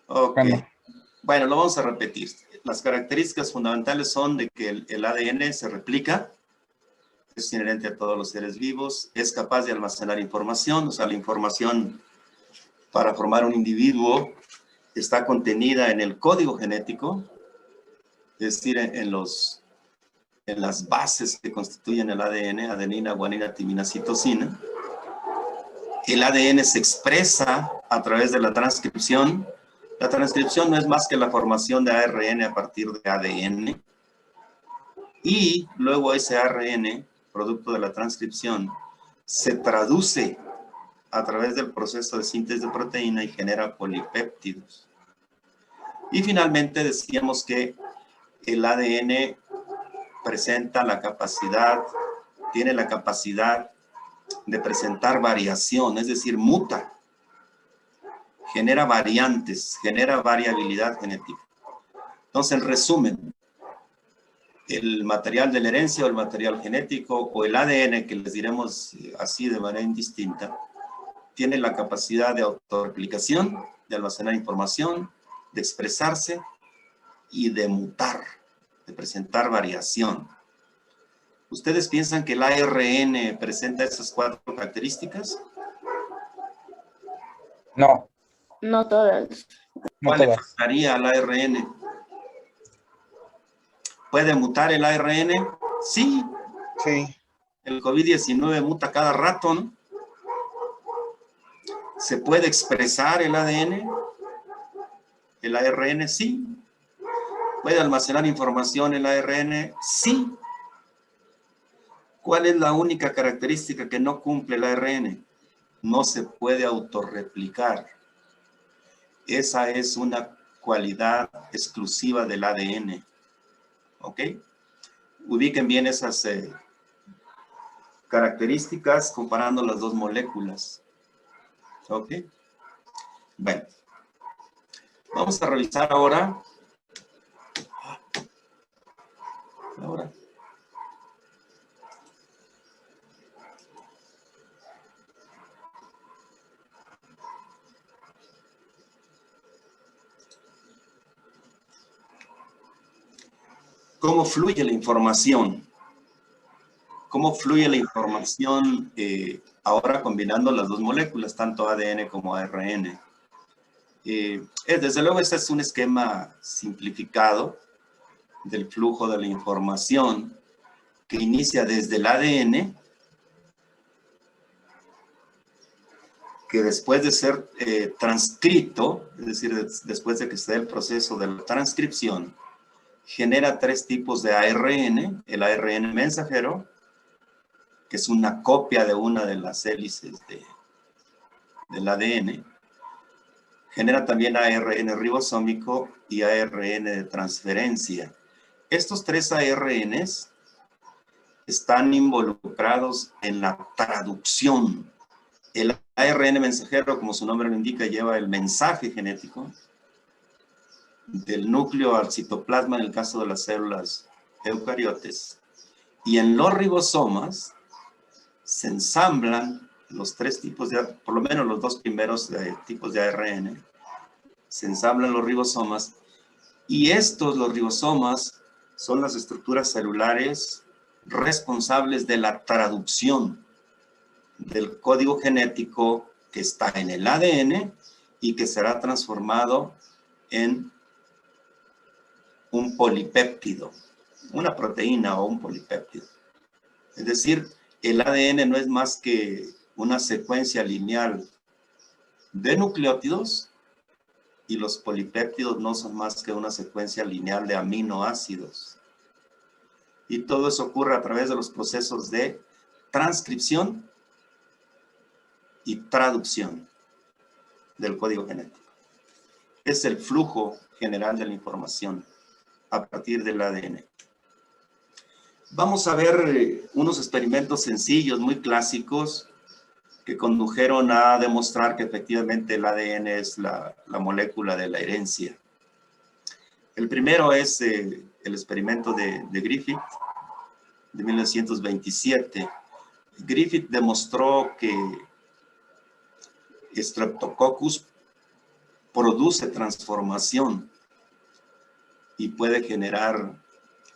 Ok. Bueno, Bueno, lo vamos a repetir. Las características fundamentales son de que el ADN se replica, es inherente a todos los seres vivos, es capaz de almacenar información, o sea, la información para formar un individuo está contenida en el código genético, es decir, en las bases que constituyen el ADN, adenina, guanina, timina, citosina. El ADN se expresa a través de la transcripción. La transcripción no es más que la formación de ARN a partir de ADN. Y luego ese ARN, producto de la transcripción, se traduce a través del proceso de síntesis de proteína y genera polipéptidos. Y finalmente decíamos que el ADN presenta la capacidad, tiene la capacidad de presentar variación, es decir, muta, genera variantes, genera variabilidad genética. Entonces, en resumen, el material de la herencia o el material genético o el ADN, que les diremos así de manera indistinta, tiene la capacidad de autorreplicación, de almacenar información, de expresarse y de mutar, de presentar variación. ¿Ustedes piensan que el ARN presenta esas 4 características? no, No todas. no ¿Cuál le todas. faltaría al ARN? ¿Puede mutar el ARN? Sí. Sí, El COVID-19 muta cada rato, ¿no? ¿Se puede expresar el ADN? El ARN, sí. ¿Puede almacenar información el ARN? Sí. ¿Cuál es la única característica que no cumple el ARN? No se puede autorreplicar. Esa es una cualidad exclusiva del ADN. ¿Ok? Ubiquen bien esas características comparando las 2 moléculas. ¿Ok? Bueno. Vamos a revisar ahora. ¿Cómo fluye la información? ¿Cómo fluye la información ahora combinando las 2 moléculas, tanto ADN como ARN? Desde luego, este es un esquema simplificado del flujo de la información que inicia desde el ADN, que después de ser transcrito, es decir, después de que se dé el proceso de la transcripción, genera 3 tipos de ARN, el ARN mensajero, que es una copia de una de las hélices del ADN, genera también ARN ribosómico y ARN de transferencia. Estos 3 ARNs están involucrados en la traducción. El ARN mensajero, como su nombre lo indica, lleva el mensaje genético del núcleo al citoplasma en el caso de las células eucariotes. Y en los ribosomas se ensamblan los 3 tipos de, por lo menos los 2 primeros tipos de ARN, se ensamblan los ribosomas, y los ribosomas, son las estructuras celulares responsables de la traducción del código genético que está en el ADN y que será transformado en un polipéptido, una proteína o un polipéptido. Es decir, el ADN no es más que una secuencia lineal de nucleótidos y los polipéptidos no son más que una secuencia lineal de aminoácidos. Y todo eso ocurre a través de los procesos de transcripción y traducción del código genético. Es el flujo general de la información a partir del ADN. Vamos a ver unos experimentos sencillos, muy clásicos, que condujeron a demostrar que efectivamente el ADN es la molécula de la herencia. El primero es el experimento de Griffith, de 1927. Griffith demostró que Streptococcus produce transformación y puede generar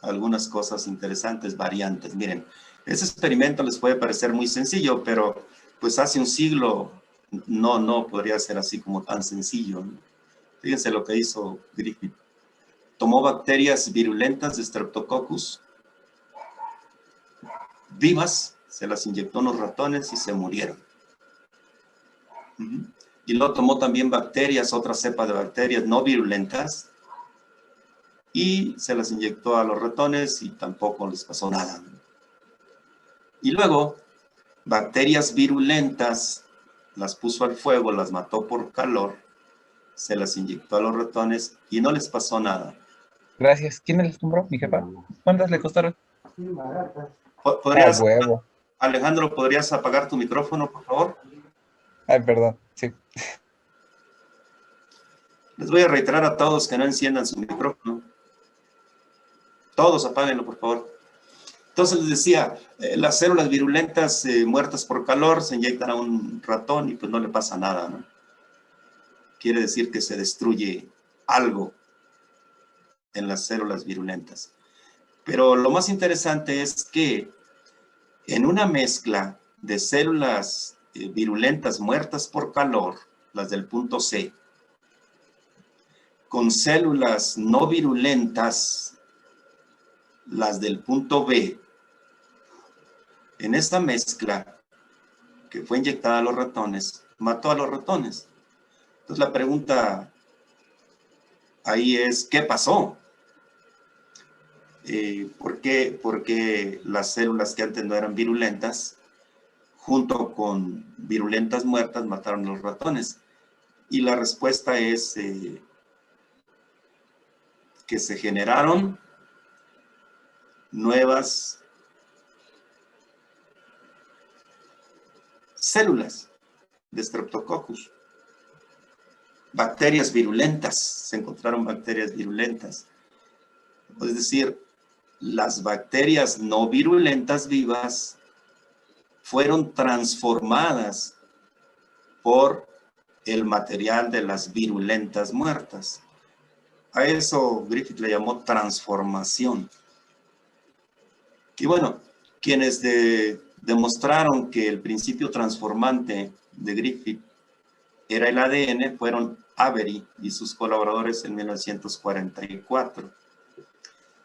algunas cosas interesantes, variantes. Miren, ese experimento les puede parecer muy sencillo, pero pues hace un siglo no podría ser así como tan sencillo, ¿no? Fíjense lo que hizo Griffith. Tomó bacterias virulentas de Streptococcus vivas, se las inyectó en los ratones y se murieron. Y luego tomó también bacterias, otra cepa de bacterias no virulentas, y se las inyectó a los ratones y tampoco les pasó nada. Y luego, bacterias virulentas, las puso al fuego, las mató por calor, se las inyectó a los ratones y no les pasó nada. Gracias. ¿Quién me las compró? ¿Mi jefa? ¿Cuántas le costaron? ¿Podrías, Huevo. Alejandro, ¿podrías apagar tu micrófono, por favor? Ay, perdón. Sí. Les voy a reiterar a todos que no enciendan su micrófono. Todos apáguenlo, por favor. Entonces les decía, las células virulentas muertas por calor se inyectan a un ratón y pues no le pasa nada, ¿no? Quiere decir que se destruye algo en las células virulentas. Pero lo más interesante es que en una mezcla de células virulentas muertas por calor, las del punto C, con células no virulentas, las del punto B, en esta mezcla que fue inyectada a los ratones, mató a los ratones. Entonces la pregunta ahí es, ¿qué pasó? ¿Por qué las células que antes no eran virulentas, junto con virulentas muertas, mataron a los ratones? Y la respuesta es que se generaron nuevas células de Streptococcus. Bacterias virulentas, se encontraron bacterias virulentas. Es decir, las bacterias no virulentas vivas fueron transformadas por el material de las virulentas muertas. A eso Griffith le llamó transformación. Y bueno, quienes demostraron que el principio transformante de Griffith era el ADN fueron Avery y sus colaboradores en 1944.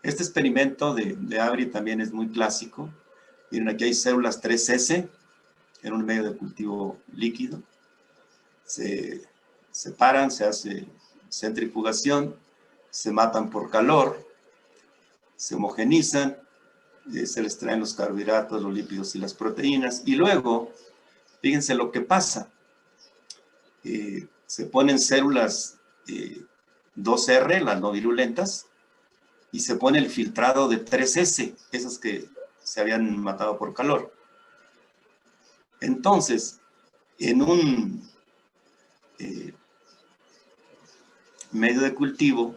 Este experimento de Avery también es muy clásico. Miren, aquí hay células 3S en un medio de cultivo líquido. Se separan, se hace centrifugación, se matan por calor, se homogenizan, se les traen los carbohidratos, los lípidos y las proteínas. Y luego, fíjense lo que pasa. Se ponen células 2R, las no virulentas, y se pone el filtrado de 3S, esas que se habían matado por calor. Entonces, en un medio de cultivo,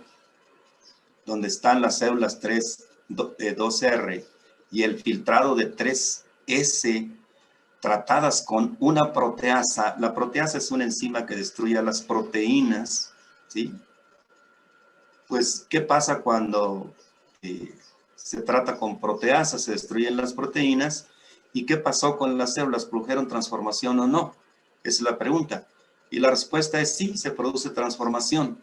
donde están las células 2R y el filtrado de 3S, tratadas con una proteasa. La proteasa es una enzima que destruye las proteínas, ¿sí? Pues, ¿qué pasa cuando se trata con proteasa? Se destruyen las proteínas. ¿Y qué pasó con las células? ¿Produjeron transformación o no? Esa es la pregunta. Y la respuesta es sí, se produce transformación.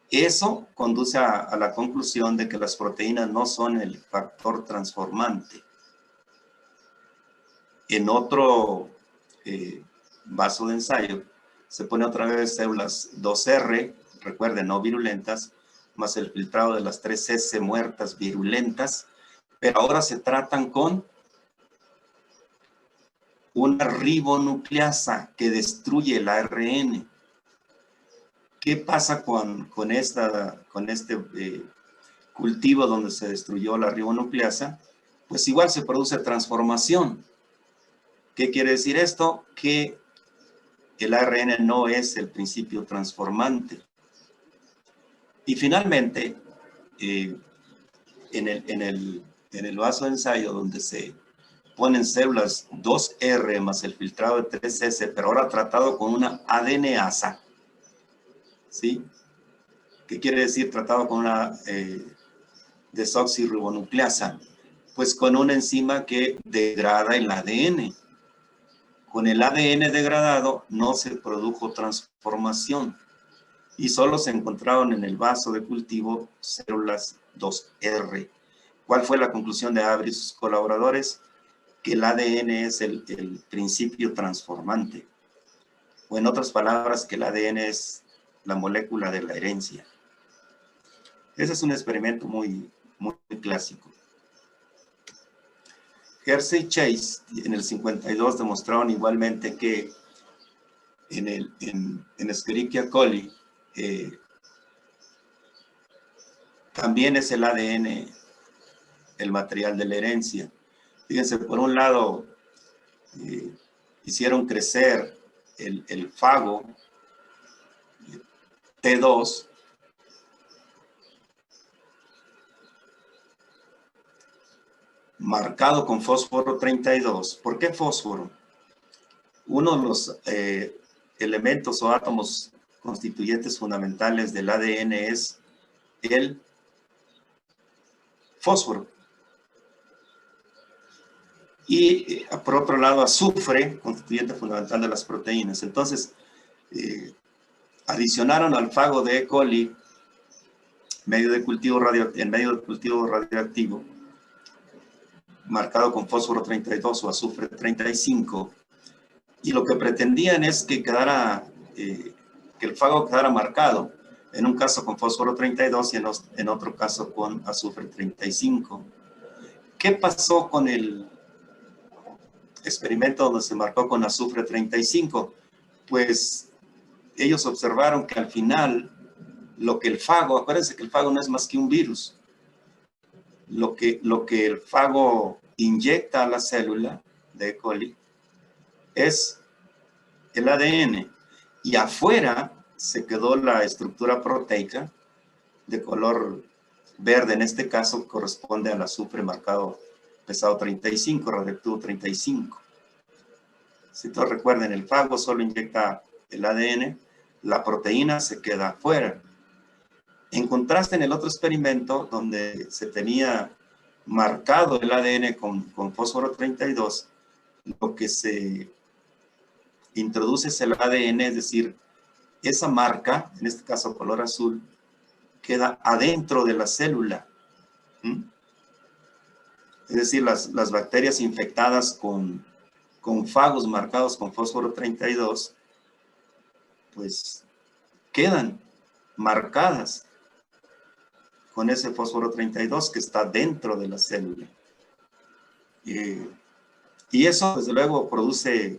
Eso conduce a la conclusión de que las proteínas no son el factor transformante. En otro vaso de ensayo se pone otra vez células 2R, recuerden, no virulentas, más el filtrado de las 3S muertas virulentas, pero ahora se tratan con una ribonucleasa que destruye el ARN. ¿Qué pasa con este cultivo donde se destruyó la ribonucleasa? Pues igual se produce transformación. ¿Qué quiere decir esto? Que el ARN no es el principio transformante. Y finalmente, en el vaso de ensayo donde se ponen células 2R más el filtrado de 3S, pero ahora tratado con una ADNasa, ¿sí? ¿Qué quiere decir tratado con una desoxirribonucleasa? Pues con una enzima que degrada el ADN. Con el ADN degradado no se produjo transformación y solo se encontraron en el vaso de cultivo células 2R. ¿Cuál fue la conclusión de Avery y sus colaboradores? Que el ADN es el principio transformante. O en otras palabras, que el ADN es la molécula de la herencia. Ese es un experimento muy clásico. Hershey y Chase en el 52 demostraron igualmente que en Escherichia coli también es el ADN el material de la herencia. Fíjense, por un lado hicieron crecer el fago T2 marcado con fósforo 32. ¿Por qué fósforo? Uno de los elementos o átomos constituyentes fundamentales del ADN es el fósforo. Y por otro lado, azufre, constituyente fundamental de las proteínas. Entonces, adicionaron al fago de E. coli en medio de cultivo radioactivo, marcado con fósforo 32 o azufre 35, y lo que pretendían es que que el fago quedara marcado, en un caso con fósforo 32 y en otro caso con azufre 35. ¿Qué pasó con el experimento donde se marcó con azufre 35? Pues ellos observaron que al final lo que el fago, acuérdense que el fago no es más que un virus, lo que el fago inyecta a la célula de E. coli es el ADN, y afuera se quedó la estructura proteica de color verde. En este caso corresponde al azufre marcado pesado 35, radioactivo 35. Si todos recuerden, el fago solo inyecta el ADN, la proteína se queda afuera. En contraste, en el otro experimento, donde se tenía marcado el ADN con fósforo 32, lo que se introduce es el ADN, es decir, esa marca, en este caso color azul, queda adentro de la célula. Es decir, las bacterias infectadas con fagos marcados con fósforo 32, pues quedan marcadas con ese fósforo 32 que está dentro de la célula. Y eso, desde luego, produce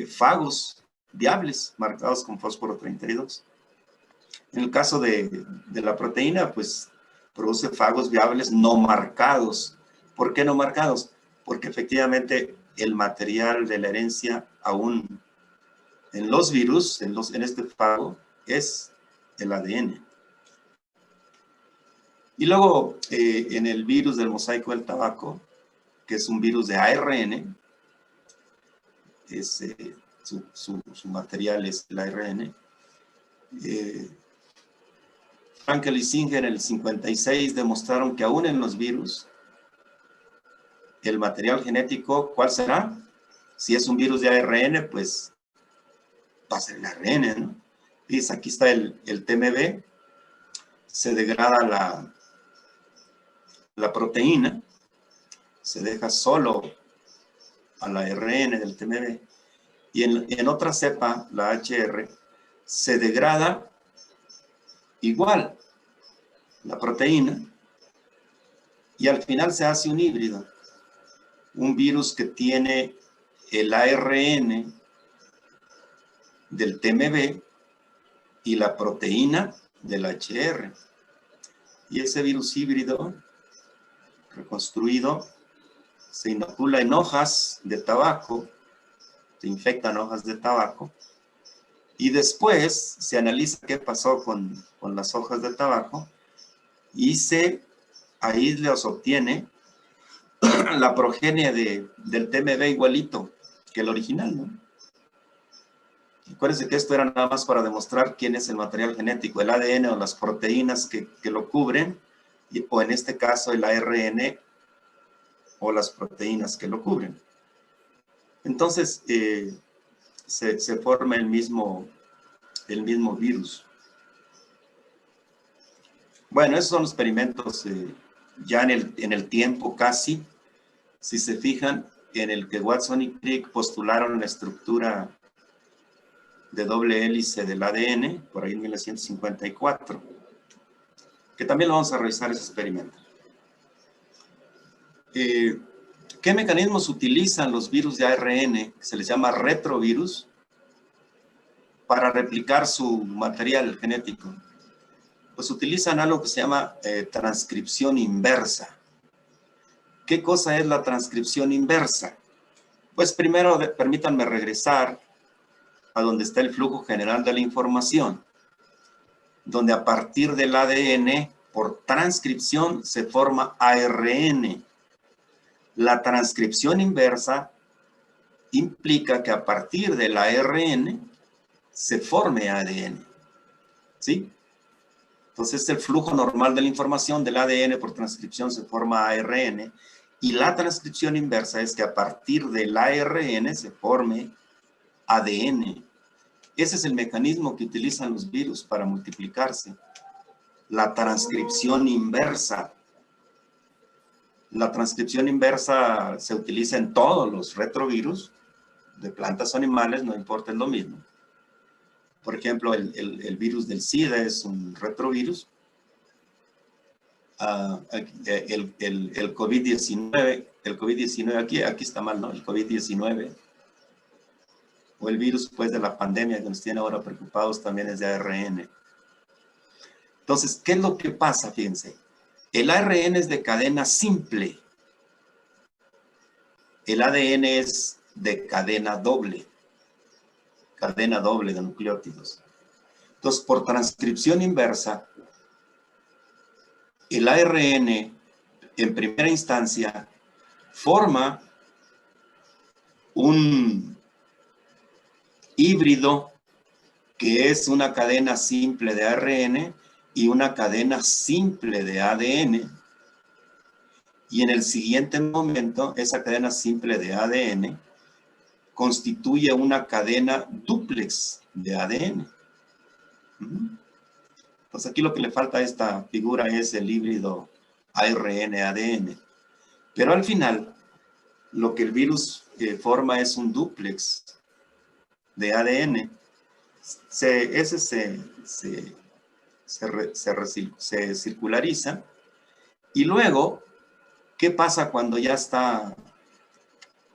fagos viables marcados con fósforo 32. En el caso de la proteína, pues produce fagos viables no marcados. ¿Por qué no marcados? Porque efectivamente el material de la herencia aún en los virus, en este fago, es el ADN. Y luego en el virus del mosaico del tabaco, que es un virus de ARN, su material es el ARN. Frankel y Singer en el 56 demostraron que aún en los virus, el material genético, ¿cuál será? Si es un virus de ARN, pues va a ser el ARN, ¿no? Fíjense, aquí está el TMB, se degrada la proteína, se deja solo al ARN del TMB, y en otra cepa, la HR, se degrada igual la proteína, y al final se hace un híbrido, un virus que tiene el ARN del TMB y la proteína del HR. Y ese virus híbrido reconstruido se inocula en hojas de tabaco, se infectan hojas de tabaco, y después se analiza qué pasó con las hojas de tabaco, y ahí les obtiene la progenie del TMB igualito que el original, ¿no? Acuérdense que esto era nada más para demostrar quién es el material genético, el ADN o las proteínas que lo cubren, o en este caso el ARN o las proteínas que lo cubren. Entonces, se forma el mismo virus. Bueno, esos son los experimentos ya en el tiempo casi, si se fijan, en el que Watson y Crick postularon la estructura de doble hélice del ADN, por ahí en 1954, que también lo vamos a revisar ese experimento. ¿Qué mecanismos utilizan los virus de ARN, que se les llama retrovirus, para replicar su material genético? Pues utilizan algo que se llama transcripción inversa. ¿Qué cosa es la transcripción inversa? Pues primero permítanme regresar a donde está el flujo general de la información, donde a partir del ADN, por transcripción, se forma ARN. La transcripción inversa implica que a partir del ARN se forme ADN. ¿Sí? Entonces, el flujo normal de la información del ADN por transcripción se forma ARN, y la transcripción inversa es que a partir del ARN se forme ADN. Ese es el mecanismo que utilizan los virus para multiplicarse. La transcripción inversa. La transcripción inversa se utiliza en todos los retrovirus, de plantas o animales, no importa, es lo mismo. Por ejemplo, el virus del SIDA es un retrovirus. El COVID-19, aquí está mal, ¿no? El COVID-19, o el virus pues de la pandemia que nos tiene ahora preocupados, también es de ARN. Entonces, ¿qué es lo que pasa? Fíjense, el ARN es de cadena simple. El ADN es de cadena doble de nucleótidos. Entonces, por transcripción inversa, el ARN, en primera instancia, forma un híbrido que es una cadena simple de ARN y una cadena simple de ADN. Y en el siguiente momento, esa cadena simple de ADN constituye una cadena dúplex de ADN. Entonces aquí lo que le falta a esta figura es el híbrido ARN-ADN. Pero al final, lo que el virus forma es un dúplex de ADN. Ese se circulariza. Y luego, ¿qué pasa cuando ya está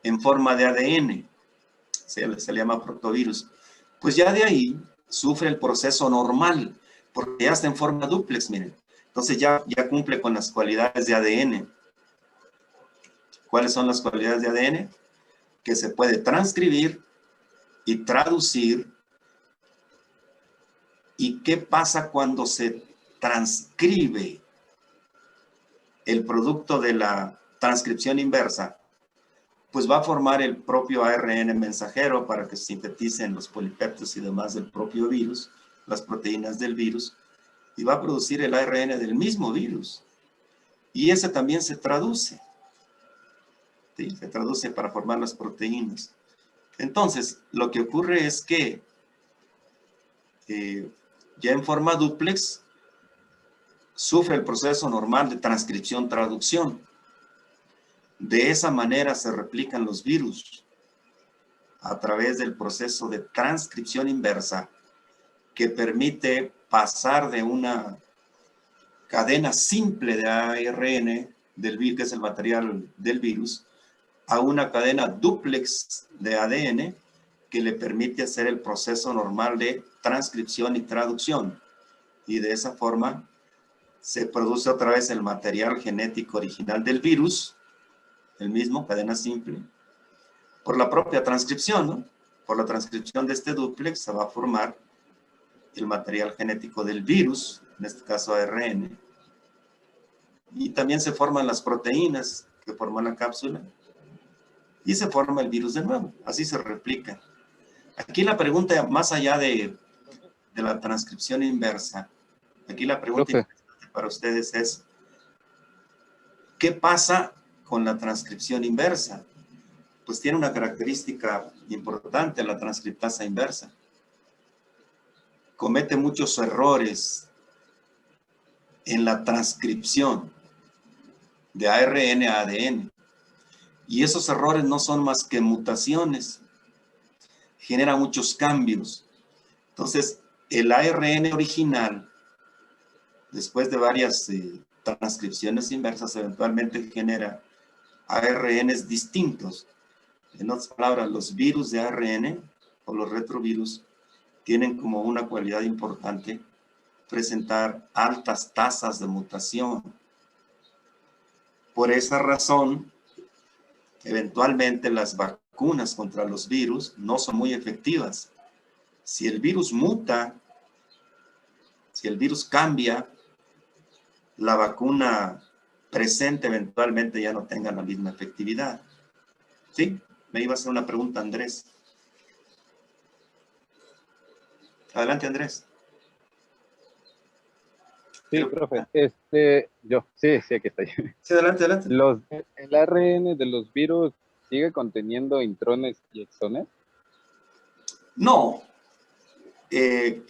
en forma de ADN? Se le llama protovirus. Pues ya de ahí sufre el proceso normal, porque ya está en forma dúplex, miren. Entonces ya cumple con las cualidades de ADN. ¿Cuáles son las cualidades de ADN? Que se puede transcribir y traducir. ¿Y qué pasa cuando se transcribe el producto de la transcripción inversa? Pues va a formar el propio ARN mensajero para que sinteticen los polipéptidos y demás del propio virus, las proteínas del virus, y va a producir el ARN del mismo virus. Y ese también se traduce. ¿Sí? Se traduce para formar las proteínas. Entonces, lo que ocurre es que ya en forma dúplex sufre el proceso normal de transcripción-traducción. De esa manera se replican los virus a través del proceso de transcripción inversa, que permite pasar de una cadena simple de ARN del virus, que es el material del virus, a una cadena dúplex de ADN que le permite hacer el proceso normal de transcripción y traducción. Y de esa forma se produce otra vez el material genético original del virus, el mismo, cadena simple, por la propia transcripción, ¿no? Por la transcripción de este dúplex se va a formar el material genético del virus, en este caso ARN. Y también se forman las proteínas que forman la cápsula. Y se forma el virus de nuevo. Así se replica. Aquí la pregunta, más allá de la transcripción inversa, aquí la pregunta importante para ustedes es, ¿qué pasa con la transcripción inversa? Pues tiene una característica importante la transcriptasa inversa. Comete muchos errores en la transcripción de ARN a ADN. Y esos errores no son más que mutaciones. Genera muchos cambios. Entonces, el ARN original, después de varias transcripciones inversas, eventualmente genera ARNs distintos. En otras palabras, los virus de ARN o los retrovirus tienen como una cualidad importante presentar altas tasas de mutación. Por esa razón, eventualmente las vacunas contra los virus no son muy efectivas. Si el virus muta, si el virus cambia, la vacuna presente eventualmente ya no tenga la misma efectividad. ¿Sí? Me iba a hacer una pregunta, Andrés. Adelante, Andrés. Sí, profe. Sí, aquí estoy. Sí, adelante, adelante. ¿El ARN de los virus sigue conteniendo intrones y exones? No.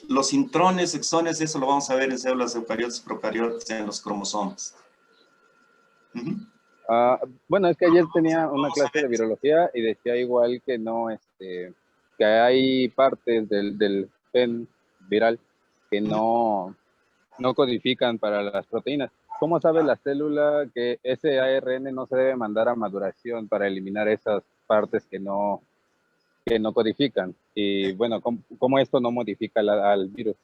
Los intrones, exones, eso lo vamos a ver en células eucariotas, procariotas, en los cromosomas. Bueno, es que ayer tenía una clase de virología y decía igual que no, que hay partes del gen viral que no codifican para las proteínas. ¿Cómo sabe la célula que ese ARN no se debe mandar a maduración para eliminar esas partes que no codifican? Y bueno, ¿cómo esto no modifica al virus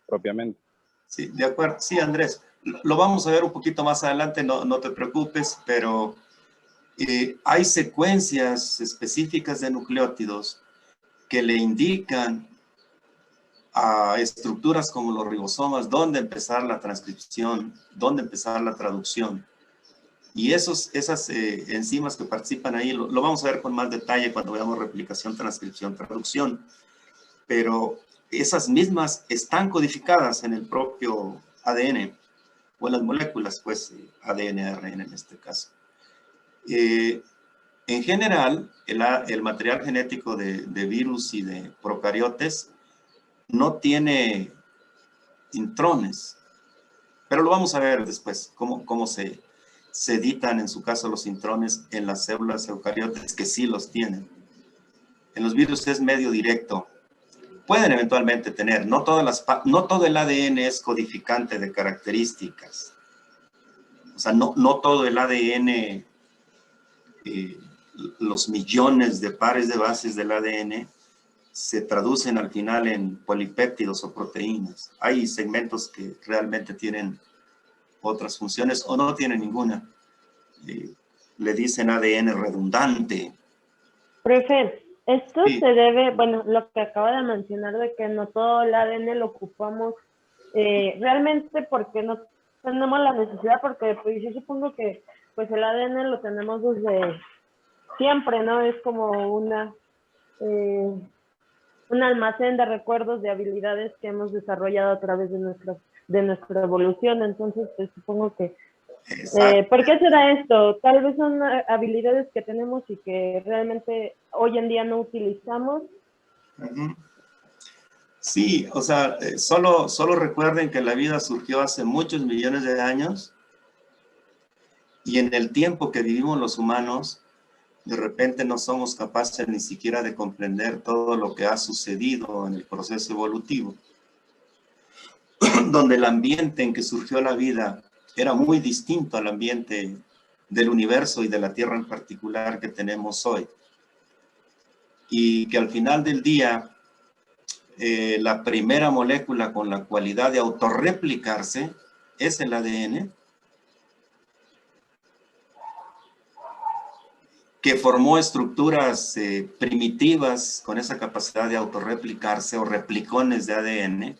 propiamente? Sí, de acuerdo. Sí, Andrés. Lo vamos a ver un poquito más adelante, no te preocupes, pero hay secuencias específicas de nucleótidos que le indican a estructuras como los ribosomas dónde empezar la transcripción, dónde empezar la traducción. Y esas enzimas que participan ahí, lo vamos a ver con más detalle cuando veamos replicación, transcripción, traducción. Pero esas mismas están codificadas en el propio ADN, o en las moléculas, pues, ADN, ARN en este caso. En general, el material genético de virus y de procariotes no tiene intrones, pero lo vamos a ver después, cómo se editan en su caso los intrones en las células eucariotes que sí los tienen. En los virus es medio directo. Pueden eventualmente tener, no todo el ADN es codificante de características. O sea, no todo el ADN, los millones de pares de bases del ADN se traducen al final en polipéptidos o proteínas. Hay segmentos que realmente tienen otras funciones o no tienen ninguna. Le dicen ADN redundante. Profe, esto Sí. se debe, bueno, lo que acaba de mencionar de que no todo el ADN lo ocupamos realmente porque no tenemos la necesidad, porque pues, yo supongo que pues el ADN lo tenemos desde siempre, ¿no? Es como un almacén de recuerdos, de habilidades que hemos desarrollado a través de nuestra evolución. Entonces, pues, supongo que ¿por qué será esto? Tal vez son habilidades que tenemos y que realmente hoy en día no utilizamos. Sí, o sea, solo recuerden que la vida surgió hace muchos millones de años y en el tiempo que vivimos los humanos, de repente no somos capaces ni siquiera de comprender todo lo que ha sucedido en el proceso evolutivo, donde el ambiente en que surgió la vida era muy distinto al ambiente del universo y de la Tierra en particular que tenemos hoy. Y que al final del día, la primera molécula con la cualidad de autorreplicarse es el ADN, que formó estructuras primitivas con esa capacidad de autorreplicarse o replicones de ADN,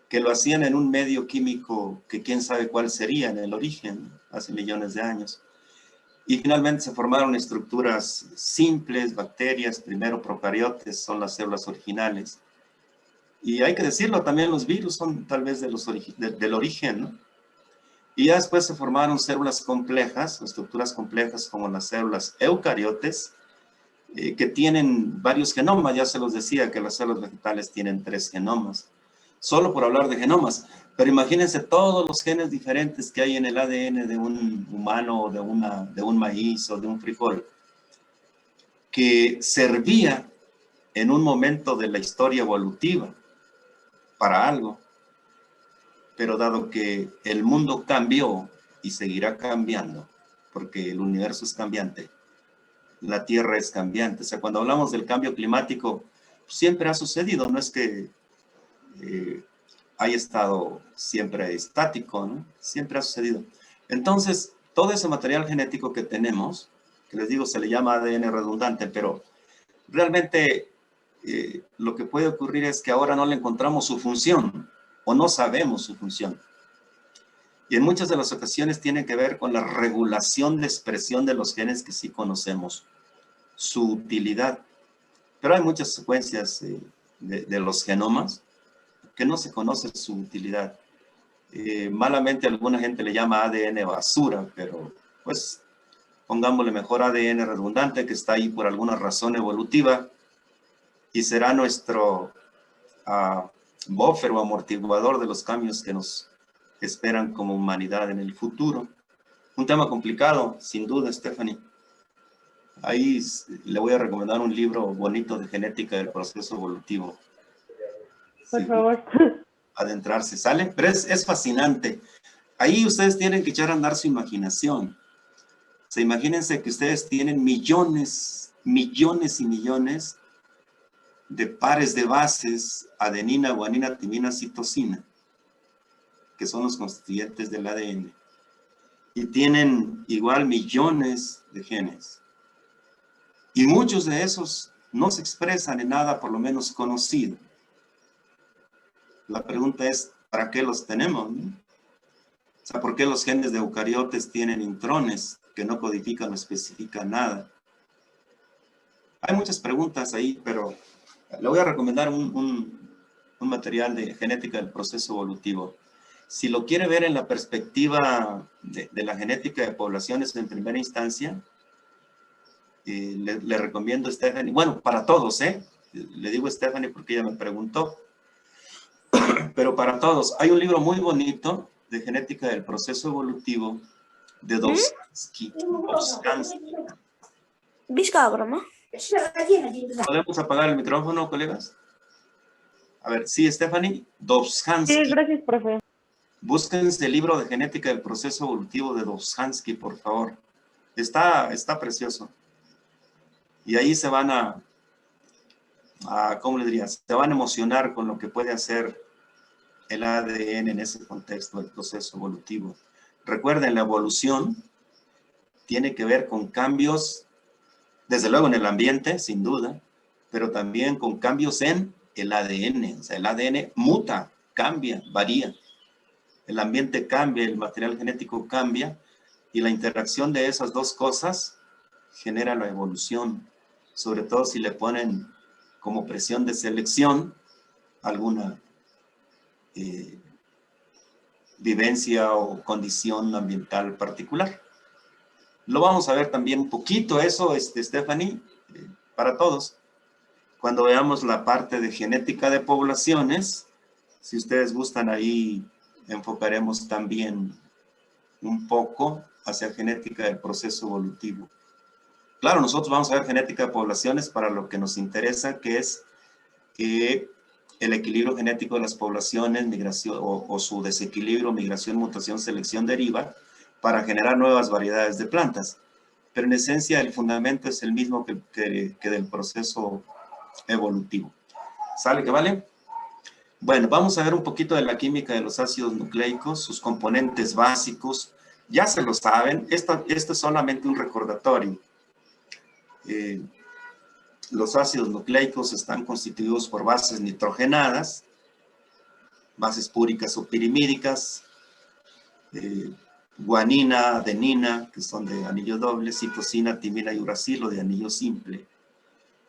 que lo hacían en un medio químico que quién sabe cuál sería en el origen, hace millones de años. Y finalmente se formaron estructuras simples, bacterias, primero procariotes, son las células originales. Y hay que decirlo, también los virus son tal vez del origen, ¿no? Y ya después se formaron células complejas, estructuras complejas como las células eucariotes, que tienen varios genomas. Ya se los decía que las células vegetales tienen 3 genomas. Solo por hablar de genomas. Pero imagínense todos los genes diferentes que hay en el ADN de un humano, o de un maíz o de un frijol, que servía en un momento de la historia evolutiva para algo. Pero dado que el mundo cambió y seguirá cambiando, porque el universo es cambiante, la Tierra es cambiante. O sea, cuando hablamos del cambio climático, siempre ha sucedido, no es que haya estado siempre estático, ¿no? Siempre ha sucedido. Entonces, todo ese material genético que tenemos, que les digo, se le llama ADN redundante, pero realmente lo que puede ocurrir es que ahora no le encontramos su función, o no sabemos su función. Y en muchas de las ocasiones tiene que ver con la regulación de expresión de los genes que sí conocemos, su utilidad. Pero hay muchas secuencias de los genomas que no se conoce su utilidad. Malamente alguna gente le llama ADN basura, pero pues pongámosle mejor ADN redundante, que está ahí por alguna razón evolutiva y será nuestro buffer o amortiguador de los cambios que nos esperan como humanidad en el futuro. Un tema complicado, sin duda, Stephanie. Ahí le voy a recomendar un libro bonito de genética del proceso evolutivo. Por Sí, favor. adentrarse, ¿sale? Pero es fascinante. Ahí ustedes tienen que echar a andar su imaginación. O sea, imagínense que ustedes tienen millones y millones de pares de bases, adenina, guanina, timina, citosina, que son los constituyentes del ADN. Y tienen igual millones de genes. Y muchos de esos no se expresan en nada por lo menos conocido. La pregunta es, ¿para qué los tenemos, no? O sea, ¿por qué los genes de eucariotes tienen intrones que no codifican o especifican nada? Hay muchas preguntas ahí, pero le voy a recomendar un material de genética del proceso evolutivo. Si lo quiere ver en la perspectiva de la genética de poblaciones en primera instancia, le recomiendo Stephanie. Bueno, para todos, le digo Stephanie porque ella me preguntó. Pero para todos, hay un libro muy bonito de genética del proceso evolutivo de Dovzhansky. ¿Podemos apagar el micrófono, colegas? A ver, sí, Stephanie, Dovzhansky. Sí, gracias, profe. Búsquense el libro de genética del proceso evolutivo de Dovzhansky, por favor. Está precioso. Y ahí se van ¿cómo le diría? Se van a emocionar con lo que puede hacer el ADN en ese contexto del proceso evolutivo. Recuerden, la evolución tiene que ver con cambios, desde luego en el ambiente, sin duda, pero también con cambios en el ADN. O sea, el ADN muta, cambia, varía. El ambiente cambia, el material genético cambia, y la interacción de esas dos cosas genera la evolución, sobre todo si le ponen como presión de selección alguna vivencia o condición ambiental particular. Lo vamos a ver también un poquito eso, Stephanie, para todos. Cuando veamos la parte de genética de poblaciones, si ustedes gustan ahí, enfocaremos también un poco hacia genética del proceso evolutivo. Claro, nosotros vamos a ver genética de poblaciones para lo que nos interesa, que es el equilibrio genético de las poblaciones, migración o su desequilibrio, migración, mutación, selección deriva para generar nuevas variedades de plantas. Pero en esencia el fundamento es el mismo que del proceso evolutivo. ¿Sale que vale? Bueno, vamos a ver un poquito de la química de los ácidos nucleicos, sus componentes básicos. Ya se lo saben, esto es solamente un recordatorio. Los ácidos nucleicos están constituidos por bases nitrogenadas, bases púricas o pirimídicas, guanina, adenina, que son de anillo doble, citosina, timina y uracilo de anillo simple.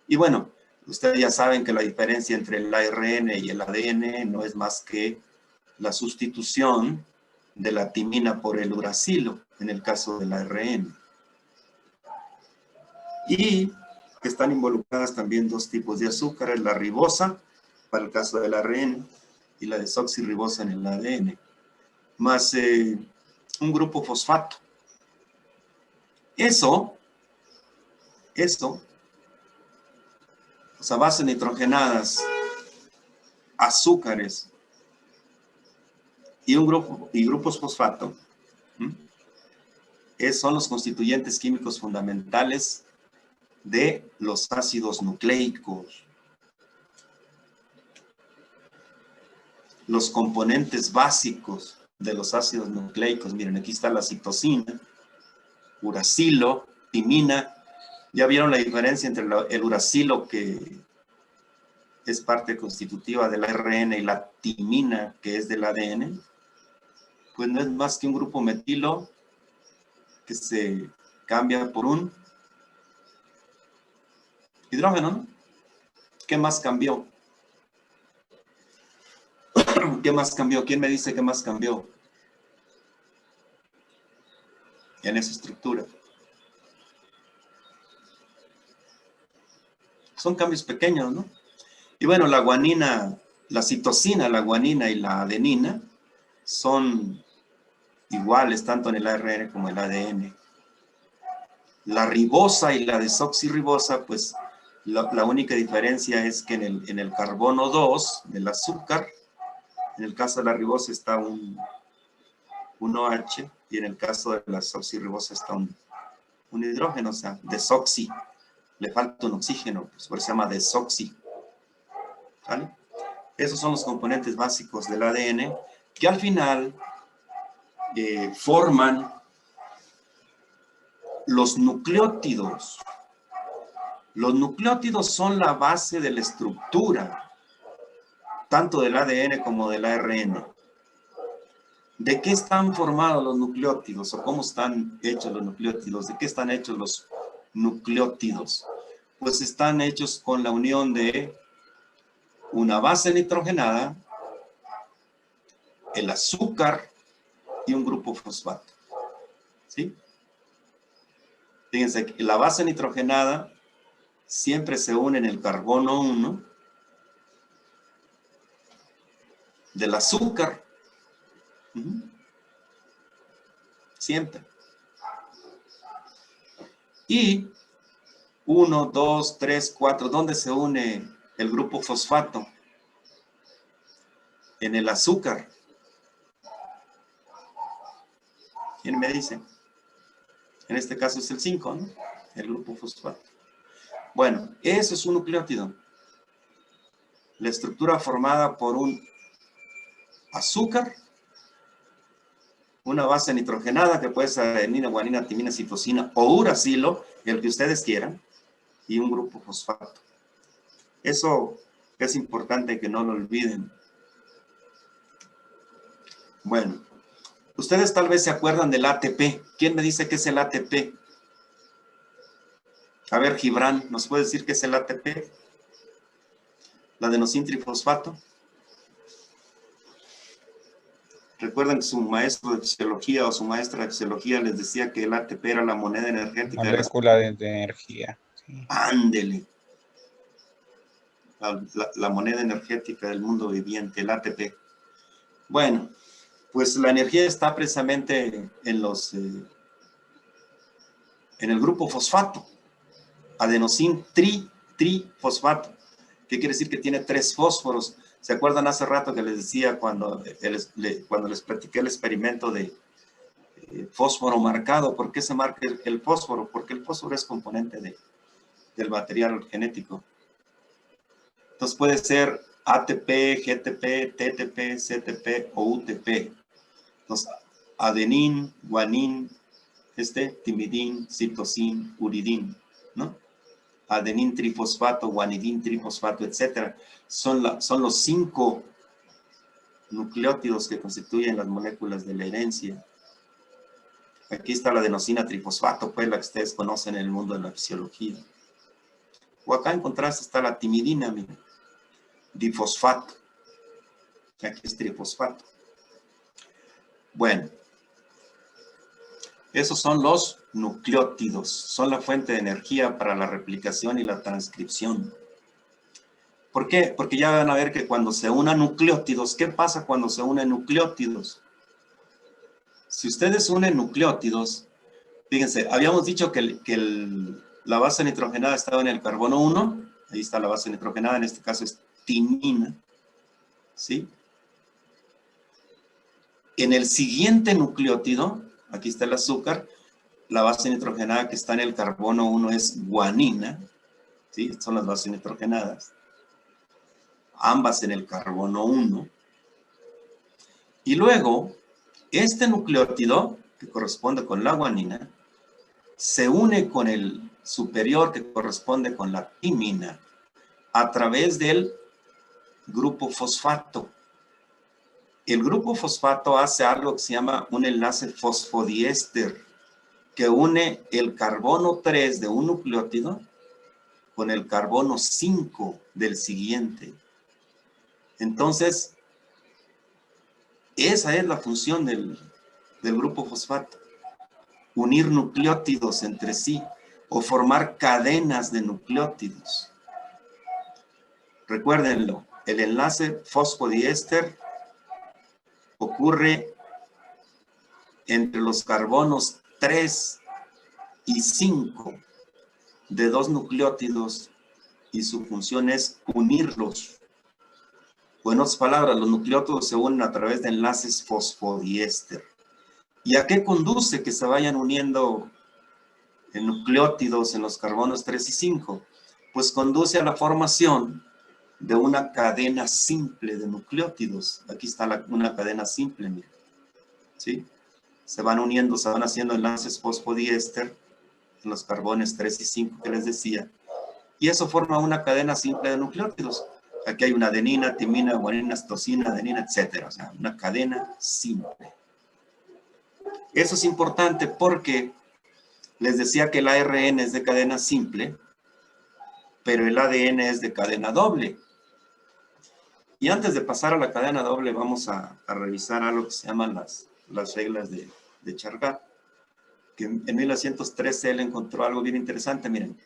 Y bueno, ustedes ya saben que la diferencia entre el ARN y el ADN no es más que la sustitución de la timina por el uracilo, en el caso del ARN. Y que están involucradas también dos tipos de azúcares, la ribosa, para el caso del ARN, y la desoxirribosa en el ADN, más un grupo fosfato. Eso, o sea, bases nitrogenadas, azúcares y grupos fosfato, son los constituyentes químicos fundamentales de los ácidos nucleicos. Los componentes básicos de los ácidos nucleicos. Miren, aquí está la citosina, uracilo, timina. ¿Ya vieron la diferencia entre el uracilo, que es parte constitutiva del ARN, y la timina, que es del ADN? Pues no es más que un grupo metilo que se cambia por un hidrógeno, ¿no? ¿Qué más cambió? ¿Qué más cambió? ¿Quién me dice qué más cambió en esa estructura? Son cambios pequeños, ¿no? Y bueno, la guanina, la citosina, la guanina y la adenina son iguales tanto en el ARN como en el ADN. La ribosa y la desoxirribosa, pues la única diferencia es que en el carbono 2 del azúcar, en el caso de la ribosa está un OH, y en el caso de la desoxirribosa está un hidrógeno, o sea, desoxi. Le falta un oxígeno, pues por eso se llama desoxi. ¿Vale? Esos son los componentes básicos del ADN que al final forman los nucleótidos. Los nucleótidos son la base de la estructura, tanto del ADN como del ARN. ¿De qué están formados los nucleótidos o cómo están hechos los nucleótidos? ¿De qué están hechos los nucleótidos? Pues están hechos con la unión de una base nitrogenada, el azúcar y un grupo fosfato. ¿Sí? Fíjense que la base nitrogenada siempre se une en el carbono 1 del azúcar. Siempre. Y 1, 2, 3, 4, ¿dónde se une el grupo fosfato? En el azúcar. ¿Quién me dice? En este caso es el 5, ¿no? El grupo fosfato. Bueno, eso es un nucleótido. La estructura formada por un azúcar, una base nitrogenada que puede ser adenina, guanina, timina, citosina o uracilo, el que ustedes quieran, y un grupo fosfato. Eso es importante que no lo olviden. Bueno, ustedes tal vez se acuerdan del ATP. ¿Quién me dice qué es el ATP? A ver, Gibran, ¿nos puede decir qué es el ATP? La adenosintrifosfato. Recuerden que su maestro de fisiología o su maestra de fisiología les decía que el ATP era la moneda energética. Molécula de energía. Sí. Ándele. La moneda energética del mundo viviente, el ATP. Bueno, pues la energía está precisamente en el grupo fosfato. Adenosin trifosfato. ¿Qué quiere decir? Que tiene 3 fósforos. ¿Se acuerdan hace rato que les decía cuando les platiqué el experimento de fósforo marcado? ¿Por qué se marca el fósforo? Porque el fósforo es componente del material genético. Entonces puede ser ATP, GTP, TTP, CTP o UTP. Entonces, adenín, guanín, timidín, citosín, uridín, ¿no? Adenín trifosfato, guanidín trifosfato, etc. Son los 5 nucleótidos que constituyen las moléculas de la herencia. Aquí está la adenosina trifosfato, pues la que ustedes conocen en el mundo de la fisiología. O acá en contraste está la timidina, miren, difosfato. Aquí es trifosfato. Bueno, esos son los nucleótidos. Son la fuente de energía para la replicación y la transcripción. ¿Por qué? Porque ya van a ver que cuando se unan nucleótidos, ¿qué pasa cuando se unen nucleótidos? Si ustedes unen nucleótidos, fíjense, habíamos dicho que la base nitrogenada estaba en el carbono 1, ahí está la base nitrogenada, en este caso es timina, ¿sí? En el siguiente nucleótido, aquí está el azúcar, la base nitrogenada que está en el carbono 1 es guanina, ¿sí? Estas son las bases nitrogenadas, ambas en el carbono 1. Y luego, este nucleótido, que corresponde con la guanina, se une con el superior, que corresponde con la timina, a través del grupo fosfato. El grupo fosfato hace algo que se llama un enlace fosfodiéster, que une el carbono 3 de un nucleótido con el carbono 5 del siguiente. Entonces, esa es la función del grupo fosfato. Unir nucleótidos entre sí o formar cadenas de nucleótidos. Recuérdenlo, el enlace fosfodiéster ocurre entre los carbonos 3 y 5 de dos nucleótidos y su función es unirlos. O en otras palabras, los nucleótidos se unen a través de enlaces fosfodiéster. ¿Y a qué conduce que se vayan uniendo en nucleótidos en los carbonos 3 y 5? Pues conduce a la formación de una cadena simple de nucleótidos. Aquí está una cadena simple, miren. ¿Sí? Se van uniendo, se van haciendo enlaces fosfodiéster en los carbones 3 y 5 que les decía. Y eso forma una cadena simple de nucleótidos. Aquí hay una adenina, timina, guanina, citosina, adenina, etc. O sea, una cadena simple. Eso es importante porque les decía que el ARN es de cadena simple, pero el ADN es de cadena doble. Y antes de pasar a la cadena doble, vamos a revisar algo que se llaman las reglas de Chargaff. Que en 1913 él encontró algo bien interesante, miren.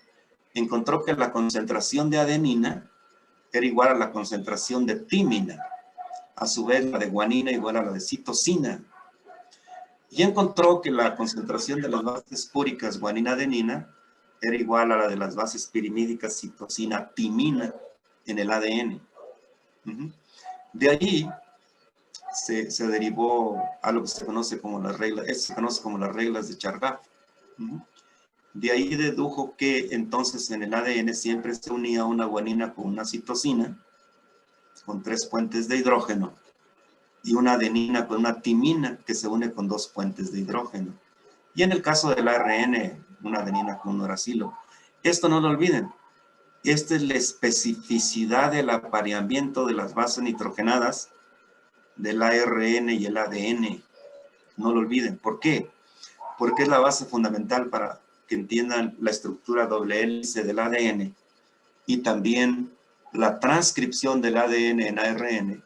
Encontró que la concentración de adenina era igual a la concentración de timina. A su vez, la de guanina igual a la de citosina. Y encontró que la concentración de las bases púricas guanina-adenina era igual a la de las bases pirimídicas citosina-timina en el ADN. De allí se derivó a lo que se conoce como las reglas, esto se conoce como las reglas de Chargaff. De ahí dedujo que entonces en el ADN siempre se unía una guanina con una citosina, con 3 puentes de hidrógeno, y una adenina con una timina que se une con 2 puentes de hidrógeno. Y en el caso del ARN, una adenina con un uracilo. Esto no lo olviden. Esta es la especificidad del apareamiento de las bases nitrogenadas del ARN y el ADN. No lo olviden. ¿Por qué? Porque es la base fundamental para que entiendan la estructura doble hélice del ADN y también la transcripción del ADN en ARN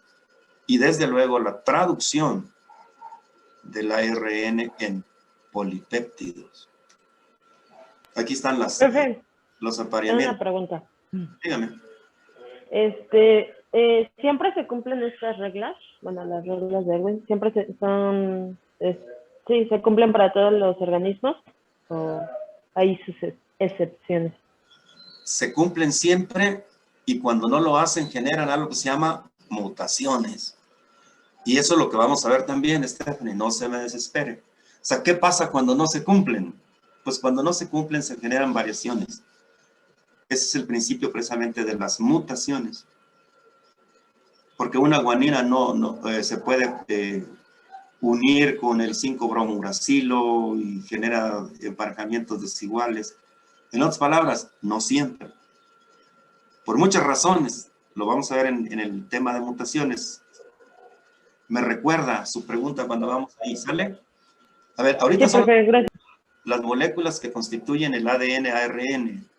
y desde luego la traducción del ARN en polipéptidos. Aquí están los apareamientos. Una pregunta. Dígame. ¿Siempre se cumplen estas reglas? Bueno, las reglas de Erwin, ¿siempre se cumplen para todos los organismos? ¿O hay sus excepciones? Se cumplen siempre y cuando no lo hacen generan algo que se llama mutaciones. Y eso es lo que vamos a ver también, Stephanie, no se me desespere. O sea, ¿qué pasa cuando no se cumplen? Pues cuando no se cumplen se generan variaciones. Ese es el principio precisamente de las mutaciones. Porque una guanina no se puede unir con el 5-bromouracilo y genera emparejamientos desiguales. En otras palabras, no siempre. Por muchas razones, lo vamos a ver en el tema de mutaciones. Me recuerda su pregunta cuando vamos ahí, ¿sale? A ver, Sí, ahorita son profe, gracias. las moléculas que constituyen el ADN, ARN.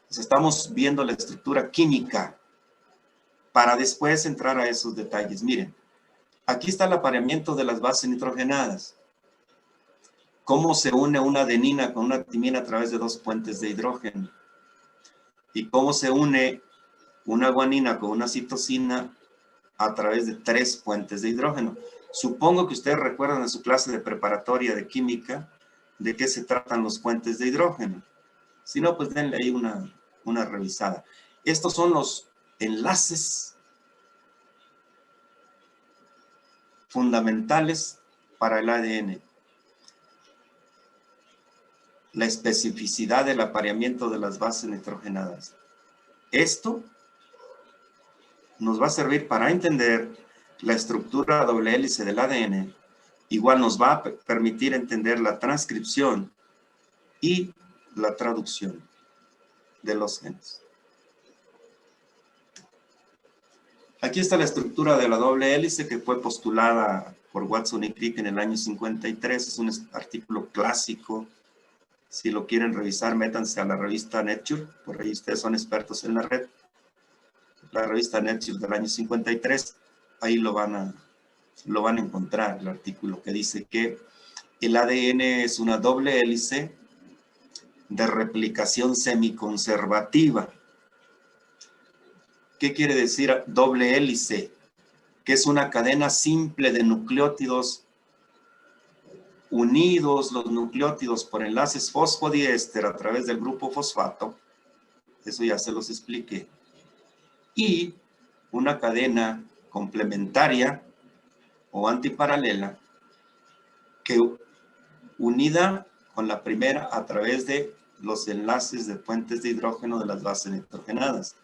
Pues estamos viendo la estructura química para después entrar a esos detalles. Miren, aquí está el apareamiento de las bases nitrogenadas. Cómo se une una adenina con una timina a través de 2 puentes de hidrógeno. Y cómo se une una guanina con una citosina a través de 3 puentes de hidrógeno. Supongo que ustedes recuerdan en su clase de preparatoria de química de qué se tratan los puentes de hidrógeno. Si no, pues denle ahí una revisada. Estos son los enlaces fundamentales para el ADN. La especificidad del apareamiento de las bases nitrogenadas. Esto nos va a servir para entender la estructura doble hélice del ADN. Igual nos va a permitir entender la transcripción y la traducción de los genes. Aquí está la estructura de la doble hélice que fue postulada por Watson y Crick en el año 53. Es un artículo clásico. Si lo quieren revisar, métanse a la revista Nature. Por ahí ustedes son expertos en la red. La revista Nature del año 53. Ahí lo van a encontrar, el artículo que dice que el ADN es una doble hélice de replicación semiconservativa. ¿Qué quiere decir doble hélice? Que es una cadena simple de nucleótidos unidos, los nucleótidos por enlaces fosfodiéster a través del grupo fosfato. Eso ya se los expliqué. Y una cadena complementaria o antiparalela que unida con la primera a través de los enlaces de puentes de hidrógeno de las bases nitrogenadas.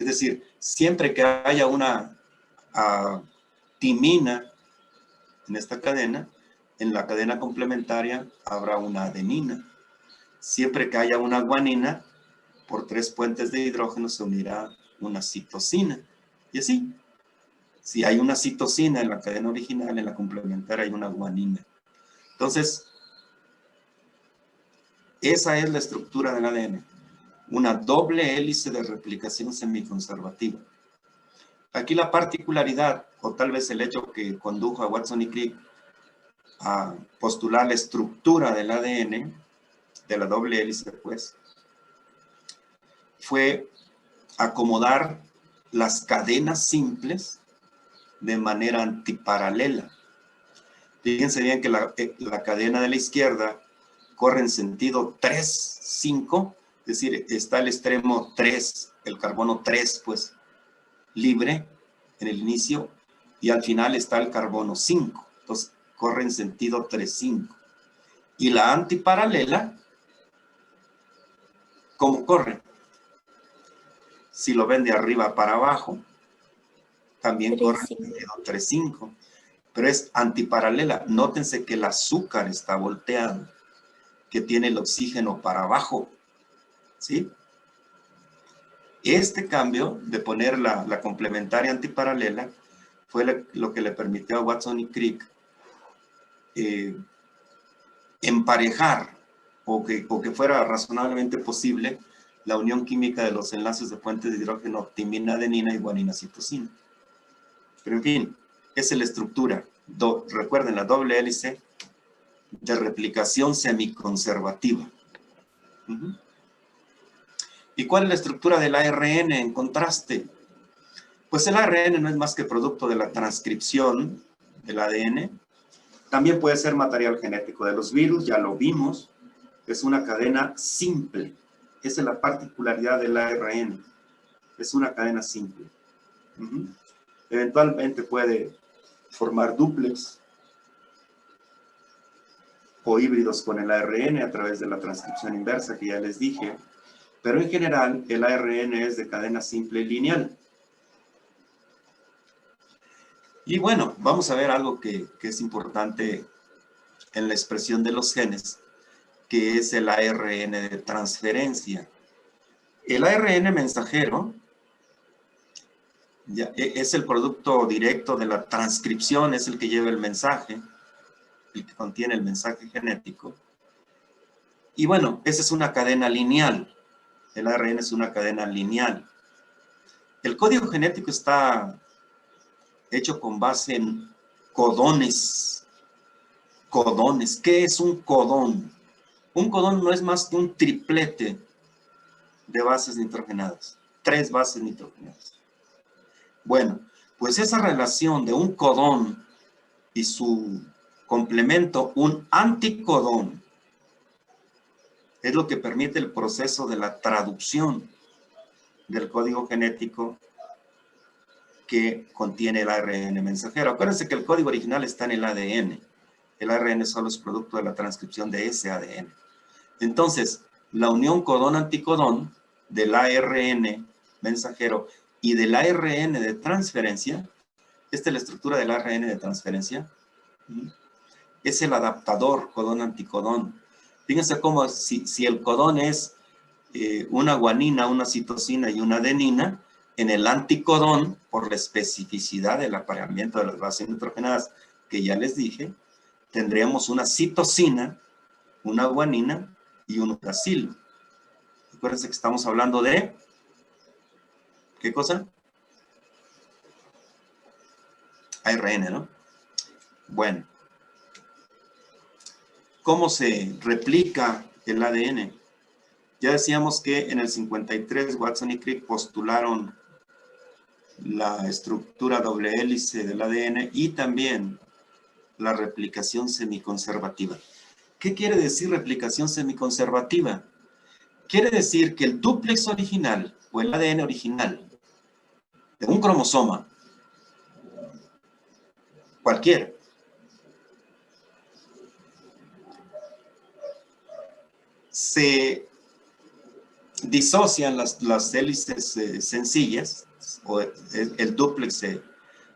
Es decir, siempre que haya una timina en esta cadena, en la cadena complementaria habrá una adenina. Siempre que haya una guanina, por 3 puentes de hidrógeno se unirá una citosina. Y así. Si hay una citosina en la cadena original, en la complementaria hay una guanina. Entonces, esa es la estructura del ADN. Una doble hélice de replicación semiconservativa. Aquí la particularidad, o tal vez el hecho que condujo a Watson y Crick a postular la estructura del ADN, de la doble hélice, pues, fue acomodar las cadenas simples de manera antiparalela. Fíjense bien que la cadena de la izquierda corre en sentido 3,5, es decir, está el extremo 3, el carbono 3, pues, libre en el inicio, y al final está el carbono 5. Entonces, corre en sentido 3,5. Y la antiparalela, ¿cómo corre? Si lo ven de arriba para abajo, también corre en sentido 3,5. Pero es antiparalela. Nótense que el azúcar está volteado, que tiene el oxígeno para abajo. ¿Sí? Este cambio de poner la complementaria antiparalela fue lo que le permitió a Watson y Crick emparejar o que fuera razonablemente posible la unión química de los enlaces de puentes de hidrógeno timina, adenina y guanina, citosina. Pero en fin, esa es la estructura. Recuerden, la doble hélice de replicación semiconservativa. ¿Y cuál es la estructura del ARN en contraste? Pues el ARN no es más que producto de la transcripción del ADN. También puede ser material genético de los virus, ya lo vimos. Es una cadena simple. Esa es la particularidad del ARN. Es una cadena simple. Eventualmente puede formar dúplex o híbridos con el ARN a través de la transcripción inversa que ya les dije. Pero en general, el ARN es de cadena simple lineal. Y bueno, vamos a ver algo que es importante en la expresión de los genes, que es el ARN de transferencia. El ARN mensajero es el producto directo de la transcripción, es el que lleva el mensaje. el que contiene el mensaje genético. Y bueno, esa es una cadena lineal. El ARN es una cadena lineal. El código genético está hecho con base en codones. Codones. ¿Qué es un codón? Un codón no es más que un triplete de bases nitrogenadas. 3 bases nitrogenadas. Bueno, pues esa relación de un codón y su complemento, un anticodón, es lo que permite el proceso de la traducción del código genético que contiene el ARN mensajero. Acuérdense que el código original está en el ADN. El ARN solo es producto de la transcripción de ese ADN. Entonces, la unión codón-anticodón del ARN mensajero y del ARN de transferencia, esta es la estructura del ARN de transferencia, es el adaptador codón-anticodón. Fíjense cómo si el codón es una guanina, una citosina y una adenina, en el anticodón, por la especificidad del apareamiento de las bases nitrogenadas que ya les dije, tendríamos una citosina, una guanina y un uracilo. Acuérdense que estamos hablando de... ¿Qué cosa? ARN, ¿no? Bueno. ¿Cómo se replica el ADN? Ya decíamos que en el 53 Watson y Crick postularon la estructura doble hélice del ADN y también la replicación semiconservativa. ¿Qué quiere decir replicación semiconservativa? Quiere decir que el dúplex original o el ADN original de un cromosoma, cualquiera, se disocian las hélices sencillas, o el dúplex se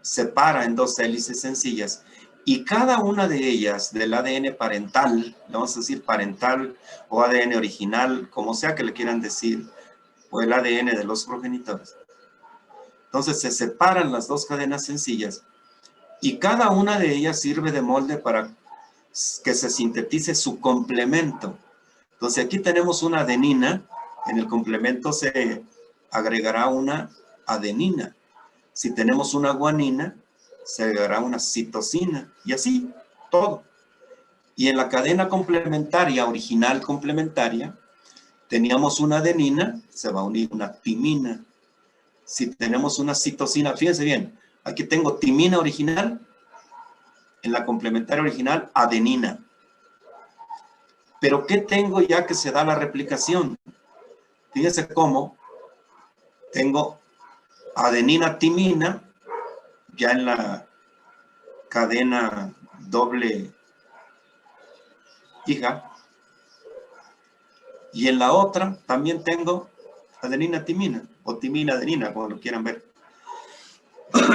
separa en 2 hélices sencillas, y cada una de ellas del ADN parental, le vamos a decir parental o ADN original, como sea que le quieran decir, o el ADN de los progenitores. Entonces se separan las 2 cadenas sencillas, y cada una de ellas sirve de molde para que se sintetice su complemento. Entonces aquí tenemos una adenina, en el complemento se agregará una adenina. Si tenemos una guanina, se agregará una citosina, y así, todo. Y en la cadena complementaria, original complementaria, teníamos una adenina, se va a unir una timina. Si tenemos una citosina, fíjense bien, aquí tengo timina original, en la complementaria original, adenina. Pero ¿qué tengo ya que se da la replicación? Fíjense cómo tengo adenina, timina, ya en la cadena doble hija. Y en la otra también tengo adenina, timina, o timina, adenina, como lo quieran ver.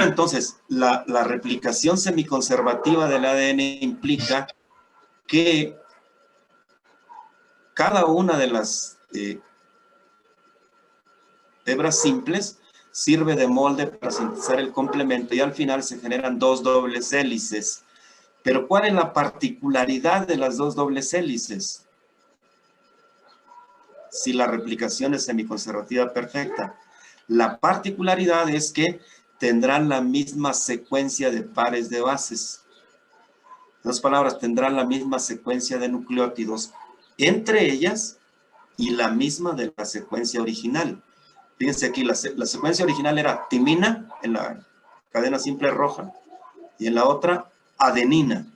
Entonces, la replicación semiconservativa del ADN implica que cada una de las hebras simples sirve de molde para sintetizar el complemento y al final se generan 2 dobles hélices. Pero ¿cuál es la particularidad de las 2 dobles hélices? Si la replicación es semiconservativa perfecta. La particularidad es que tendrán la misma secuencia de pares de bases. En otras palabras, tendrán la misma secuencia de nucleótidos entre ellas y la misma de la secuencia original. Fíjense aquí, la secuencia original era timina en la cadena simple roja y en la otra adenina.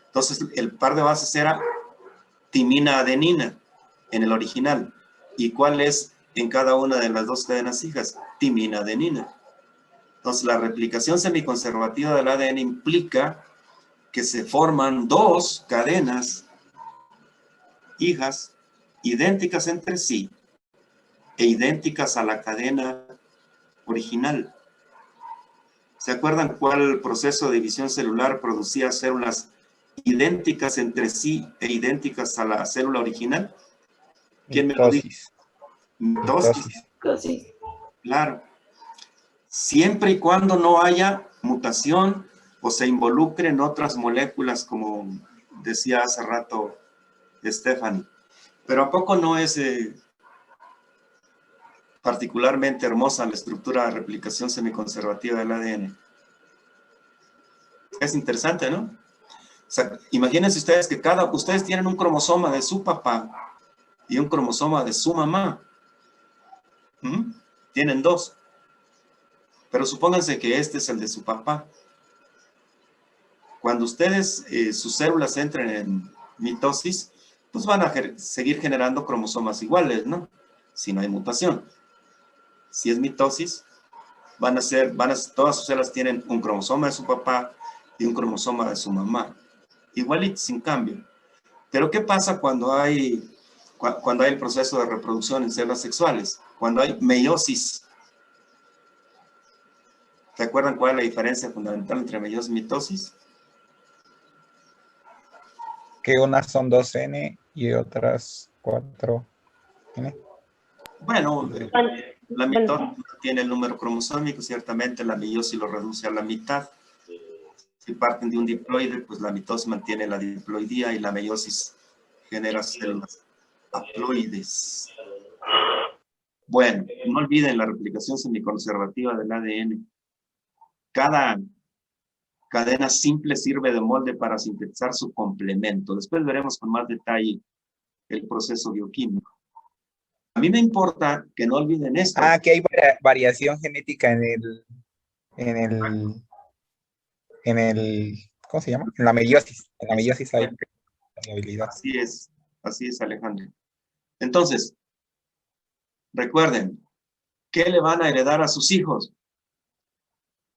Entonces el par de bases era timina-adenina en el original. ¿Y cuál es en cada una de las 2 cadenas hijas? Timina-adenina. Entonces la replicación semiconservativa del ADN implica que se forman 2 cadenas hijas idénticas entre sí e idénticas a la cadena original. ¿Se acuerdan cuál proceso de división celular producía células idénticas entre sí e idénticas a la célula original? ¿Quién me lo dijo? Mitosis. Claro. Siempre y cuando no haya mutación o se involucren otras moléculas, como decía hace rato Stephanie. Pero ¿a poco no es particularmente hermosa la estructura de replicación semiconservativa del ADN? Es interesante, ¿no? O sea, imagínense ustedes que ustedes tienen un cromosoma de su papá y un cromosoma de su mamá. Tienen dos. Pero supóngense que este es el de su papá. Cuando ustedes, sus células entren en mitosis, pues van a seguir generando cromosomas iguales, ¿no? Si no hay mutación. Si es mitosis, todas sus células tienen un cromosoma de su papá y un cromosoma de su mamá. Igualito, sin cambio. Pero ¿qué pasa cuando hay el proceso de reproducción en células sexuales? Cuando hay meiosis. ¿Se acuerdan cuál es la diferencia fundamental entre meiosis y mitosis? Que unas son 2N y otras 4N. Bueno, la mitosis tiene el número cromosómico, ciertamente la meiosis lo reduce a la mitad. Si parten de un diploide, pues la mitosis mantiene la diploidía y la meiosis genera células haploides. Bueno, no olviden la replicación semiconservativa del ADN. Cada cadena simple sirve de molde para sintetizar su complemento. Después veremos con más detalle el proceso bioquímico. A mí me importa que no olviden esto. Que hay variación genética en el, ¿cómo se llama? En la meiosis. En la meiosis hay variabilidad. Así es, Alejandro. Entonces, recuerden, ¿qué le van a heredar a sus hijos?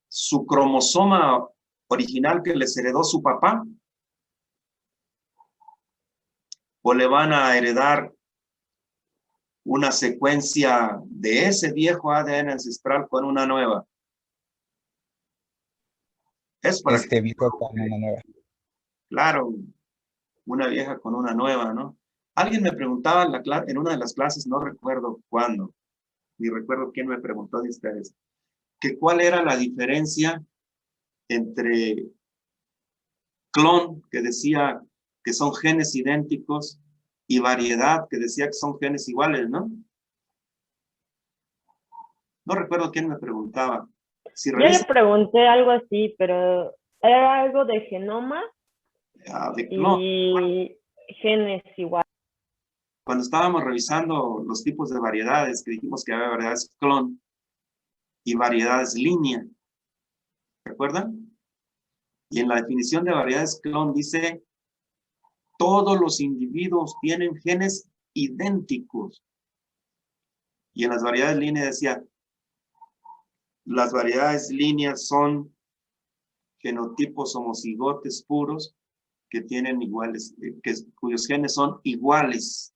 ¿Su cromosoma original que les heredó su papá? ¿O le van a heredar una secuencia de ese viejo ADN ancestral con una nueva? Es para viejo con una nueva. Claro, una vieja con una nueva, ¿no? Alguien me preguntaba en una de las clases, no recuerdo cuándo, ni recuerdo quién me preguntó de ustedes, que cuál era la diferencia entre clon, que decía que son genes idénticos, y variedad, que decía que son genes iguales, ¿no? No recuerdo quién me preguntaba. Si Yo le pregunté algo así, pero era algo de genoma de clon. Y genes igual. Cuando estábamos revisando los tipos de variedades, que dijimos que había variedades clon y variedades línea, ¿recuerdan? Y en la definición de variedades clon dice: todos los individuos tienen genes idénticos. Y en las variedades línea decía: las variedades líneas son genotipos homocigotes puros que tienen iguales, cuyos genes son iguales.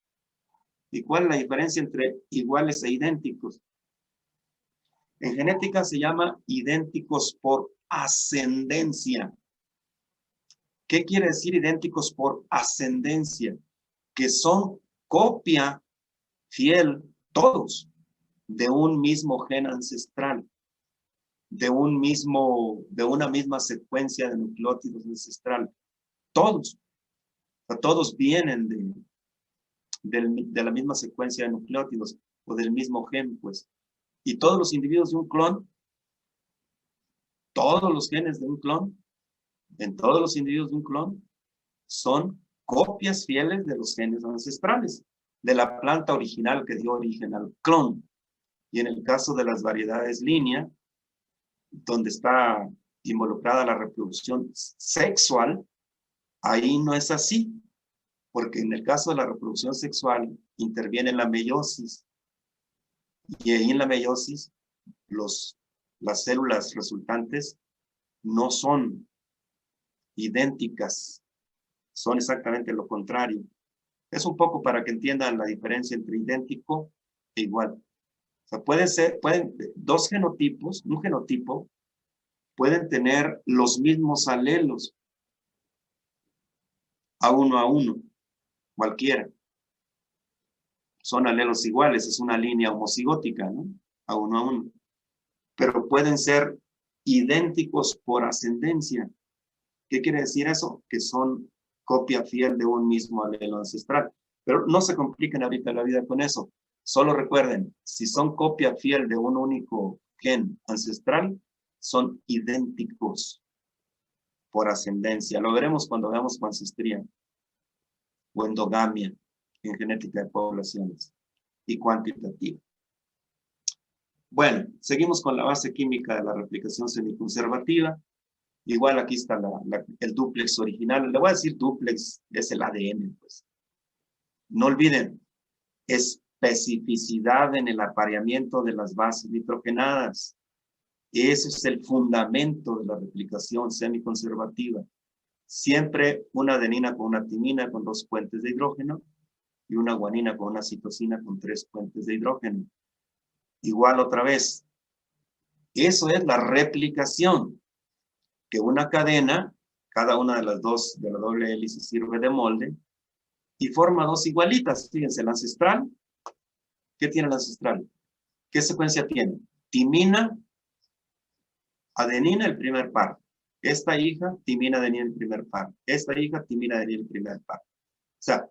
¿Y cuál es la diferencia entre iguales e idénticos? En genética se llama idénticos por ascendencia. ¿Qué quiere decir idénticos por ascendencia? Que son copia fiel, todos, de un mismo gen ancestral, de una misma secuencia de nucleótidos ancestral. Todos. O sea, todos vienen de la misma secuencia de nucleótidos o del mismo gen, pues. Y todos los individuos de un clon, todos los genes de un clon, en todos los individuos de un clon, son copias fieles de los genes ancestrales, de la planta original que dio origen al clon. Y en el caso de las variedades línea, donde está involucrada la reproducción sexual, ahí no es así, porque en el caso de la reproducción sexual interviene la meiosis, y ahí en la meiosis las células resultantes no son idénticas, son exactamente lo contrario. Es un poco para que entiendan la diferencia entre idéntico e igual. O sea, pueden dos genotipos, un genotipo, pueden tener los mismos alelos a uno, cualquiera. Son alelos iguales, es una línea homocigótica, ¿no? A uno. Pero pueden ser idénticos por ascendencia. ¿Qué quiere decir eso? Que son copia fiel de un mismo alelo ancestral. Pero no se compliquen ahorita la vida con eso. Solo recuerden, si son copia fiel de un único gen ancestral, son idénticos por ascendencia. Lo veremos cuando veamos ancestría o endogamia en genética de poblaciones y cuantitativa. Bueno, seguimos con la base química de la replicación semiconservativa. Igual aquí está el dúplex original. Le voy a decir dúplex, es el ADN, pues. No olviden, especificidad en el apareamiento de las bases nitrogenadas. Ese es el fundamento de la replicación semiconservativa. Siempre una adenina con una timina con 2 puentes de hidrógeno y una guanina con una citosina con 3 puentes de hidrógeno. Igual otra vez. Eso es la replicación. Que una cadena, cada una de las dos de la doble hélice sirve de molde y forma 2 igualitas. Fíjense, el ancestral. ¿Qué tiene el ancestral? ¿Qué secuencia tiene? Timina, adenina, el primer par. Esta hija, timina, adenina, el primer par. Esta hija, timina, adenina, el primer par. O sea,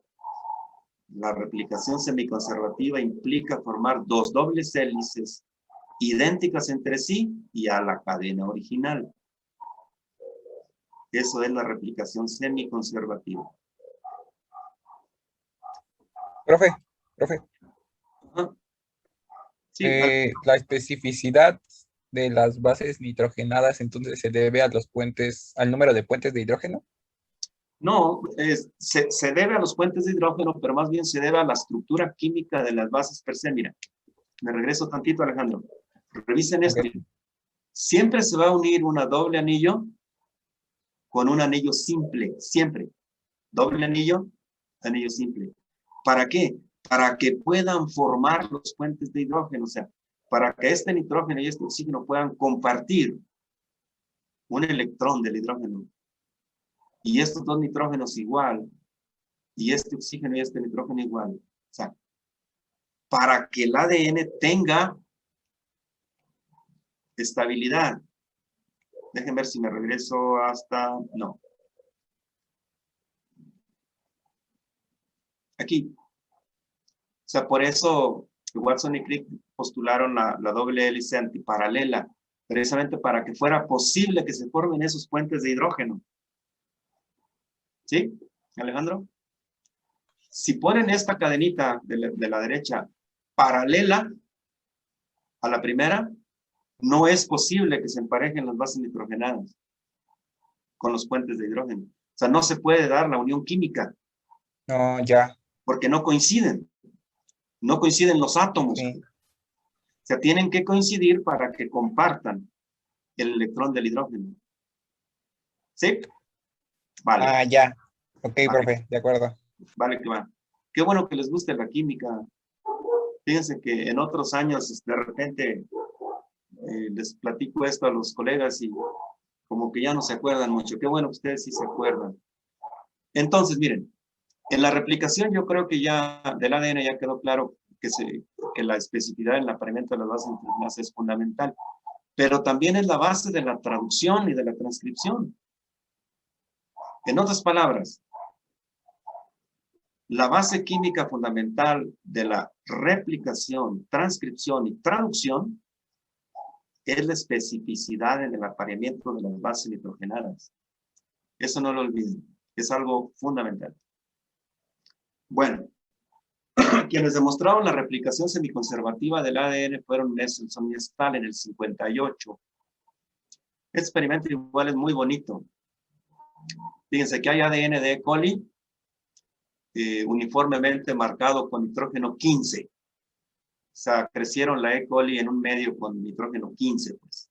la replicación semiconservativa implica formar 2 dobles hélices idénticas entre sí y a la cadena original. Eso es la replicación semiconservativa. Profe, Ajá. Sí, la especificidad de las bases nitrogenadas entonces se debe a los puentes, al número de puentes de hidrógeno. no, se debe a los puentes de hidrógeno, pero más bien se debe a la estructura química de las bases per se. Mira, me regreso tantito, Alejandro. Revisen esto. Okay. Siempre se va a unir una doble anillo con un anillo simple, siempre. Doble anillo, anillo simple. ¿Para qué? Para que puedan formar los puentes de hidrógeno, o sea, para que este nitrógeno y este oxígeno puedan compartir un electrón del hidrógeno. Y estos 2 nitrógenos igual, y este oxígeno y este nitrógeno igual. O sea, para que el ADN tenga estabilidad. Dejen ver si me regreso hasta... No. Aquí. O sea, por eso Watson y Crick postularon la doble hélice antiparalela, precisamente para que fuera posible que se formen esos puentes de hidrógeno. ¿Sí, Alejandro? Si ponen esta cadenita de la derecha paralela a la primera, no es posible que se emparejen las bases nitrogenadas con los puentes de hidrógeno. O sea, no se puede dar la unión química. No, ya. Porque no coinciden. No coinciden los átomos. Sí. O sea, tienen que coincidir para que compartan el electrón del hidrógeno. ¿Sí? Vale. Ah, ya. Ok, Vale. profe, de acuerdo. Vale, que va. Qué bueno que les guste la química. Fíjense que en otros años, de repente, les platico esto a los colegas y como que ya no se acuerdan mucho. Qué bueno que ustedes sí se acuerdan. Entonces, miren, en la replicación yo creo que ya del ADN ya quedó claro que la especificidad en el apareamiento de las bases nitrogenadas es fundamental. Pero también es la base de la traducción y de la transcripción. En otras palabras, la base química fundamental de la replicación, transcripción y traducción es la especificidad en el apareamiento de las bases nitrogenadas. Eso no lo olviden, es algo fundamental. Bueno, quienes demostraron la replicación semiconservativa del ADN fueron Mendelssohn y Stahl en el 58. Este experimento igual es muy bonito. Fíjense que hay ADN de E. coli uniformemente marcado con nitrógeno 15. O sea, crecieron la E. coli en un medio con nitrógeno 15. Pues.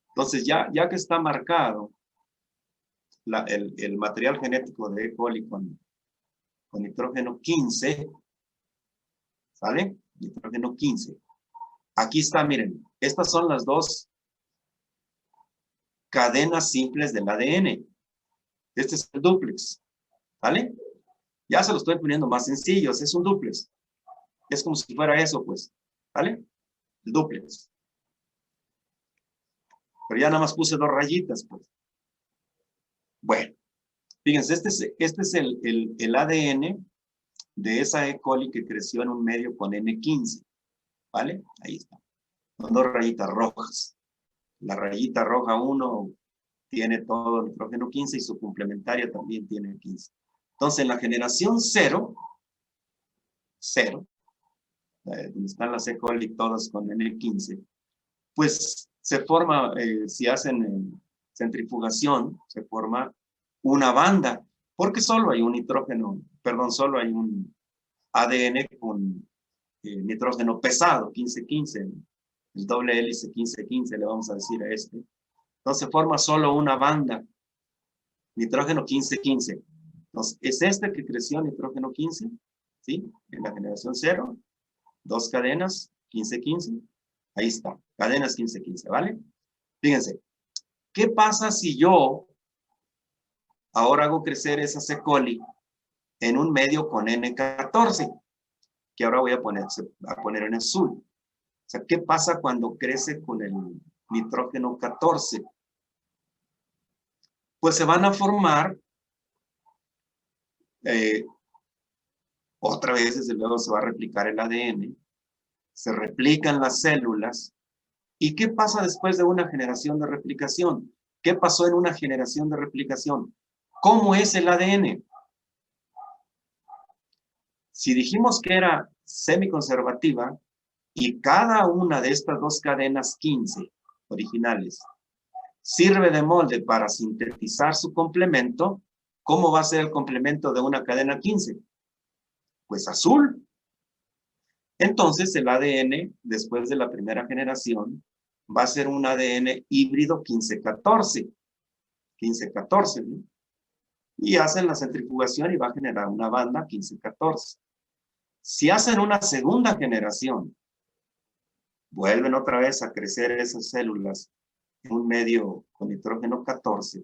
Entonces, ya que está marcado el material genético de E. coli con nitrógeno 15, ¿sale? Nitrógeno 15. Aquí está, miren, estas son las 2 cadenas simples del ADN. Este es el dúplex, ¿vale? Ya se lo estoy poniendo más sencillos, es un dúplex. Es como si fuera eso, pues, ¿vale? El dúplex. Pero ya nada más puse 2 rayitas, pues. Bueno, fíjense, este es el ADN de esa E. coli que creció en un medio con N15, ¿vale? Ahí está, con dos rayitas rojas. La rayita roja 1 tiene todo el nitrógeno 15 y su complementaria también tiene 15. Entonces, en la generación 0, donde están las E. coli todas con N15, pues se forma, si hacen centrifugación, se forma una banda, porque solo hay un nitrógeno, perdón, solo hay un ADN con nitrógeno pesado, 15-15, el doble hélice 15-15 le vamos a decir a este. Entonces forma solo una banda, nitrógeno 15-15. Entonces, es este que creció nitrógeno 15, ¿sí? En la generación 0, dos cadenas, 15-15. Ahí está, cadenas 15-15, ¿vale? Fíjense, ¿qué pasa si yo ahora hago crecer esa E. coli en un medio con N14? Que ahora voy a poner en azul. O sea, ¿qué pasa cuando crece con el nitrógeno 14? Pues se van a formar, otra vez, desde luego se va a replicar el ADN, se replican las células. ¿Y qué pasa después de una generación de replicación? ¿Qué pasó en una generación de replicación? ¿Cómo es el ADN? Si dijimos que era semiconservativa y cada una de estas dos cadenas 15 originales sirve de molde para sintetizar su complemento, ¿cómo va a ser el complemento de una cadena 15? Pues azul. Entonces el ADN, después de la primera generación, va a ser un ADN híbrido 15-14. 15-14, ¿no? Y hacen la centrifugación y va a generar una banda 15-14. Si hacen una segunda generación, vuelven otra vez a crecer esas células en un medio con nitrógeno 14.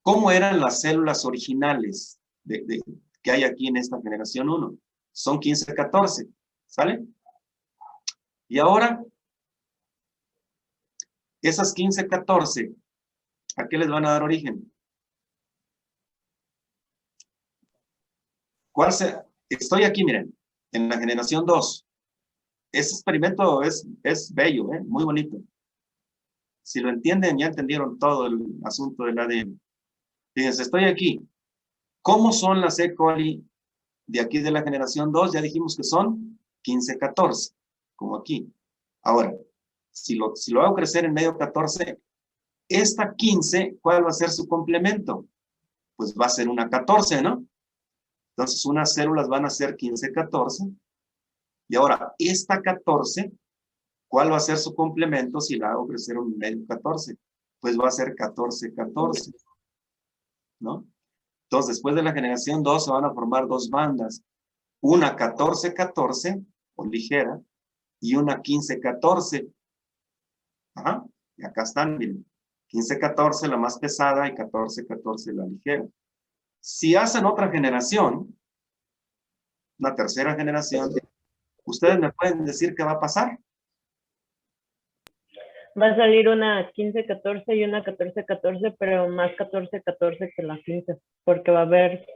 ¿Cómo eran las células originales que hay aquí en esta generación 1? Son 15-14, ¿sale? Y ahora, esas 15-14, ¿a qué les van a dar origen? Estoy aquí, miren, en la generación 2. Ese experimento es bello, muy bonito. Si lo entienden, ya entendieron todo el asunto del ADN. Fíjense, estoy aquí. ¿Cómo son las E. coli de aquí de la generación 2? Ya dijimos que son 15-14, como aquí. Ahora, si lo hago crecer en medio 14, esta 15, ¿cuál va a ser su complemento? Pues va a ser una 14, ¿no? Entonces, unas células van a ser 15-14. Y ahora, esta 14, ¿cuál va a ser su complemento si la hago crecer en medio 14? Pues va a ser 14-14, ¿no? Entonces, después de la generación 2 se van a formar dos bandas. Una 14-14, o ligera, y una 15-14. Ajá, y acá están, miren. 15-14 la más pesada y 14-14 la ligera. Si hacen otra generación, una tercera generación, ¿ustedes me pueden decir qué va a pasar? Va a salir una 15-14 y una 14-14, pero más 14-14 que la 15, porque va a haber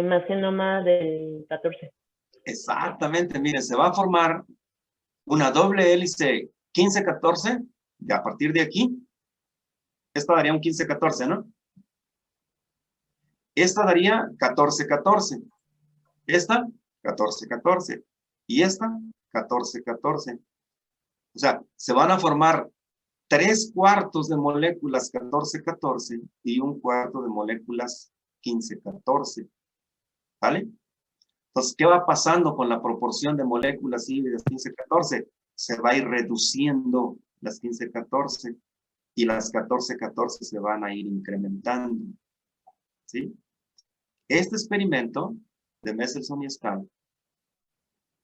más genoma del 14. Exactamente, miren, se va a formar una doble hélice 15-14, y a partir de aquí, esta daría un 15-14, ¿no? Esta daría 14-14, esta 14-14, y esta 14-14. O sea, se van a formar 3/4 de moléculas 14-14 y 1/4 de moléculas 15-14. ¿Vale? Entonces, ¿qué va pasando con la proporción de moléculas híbridas 15-14? Se va a ir reduciendo las 15-14 y las 14-14 se van a ir incrementando. ¿Sí? Este experimento de Mendelssohn y Stahl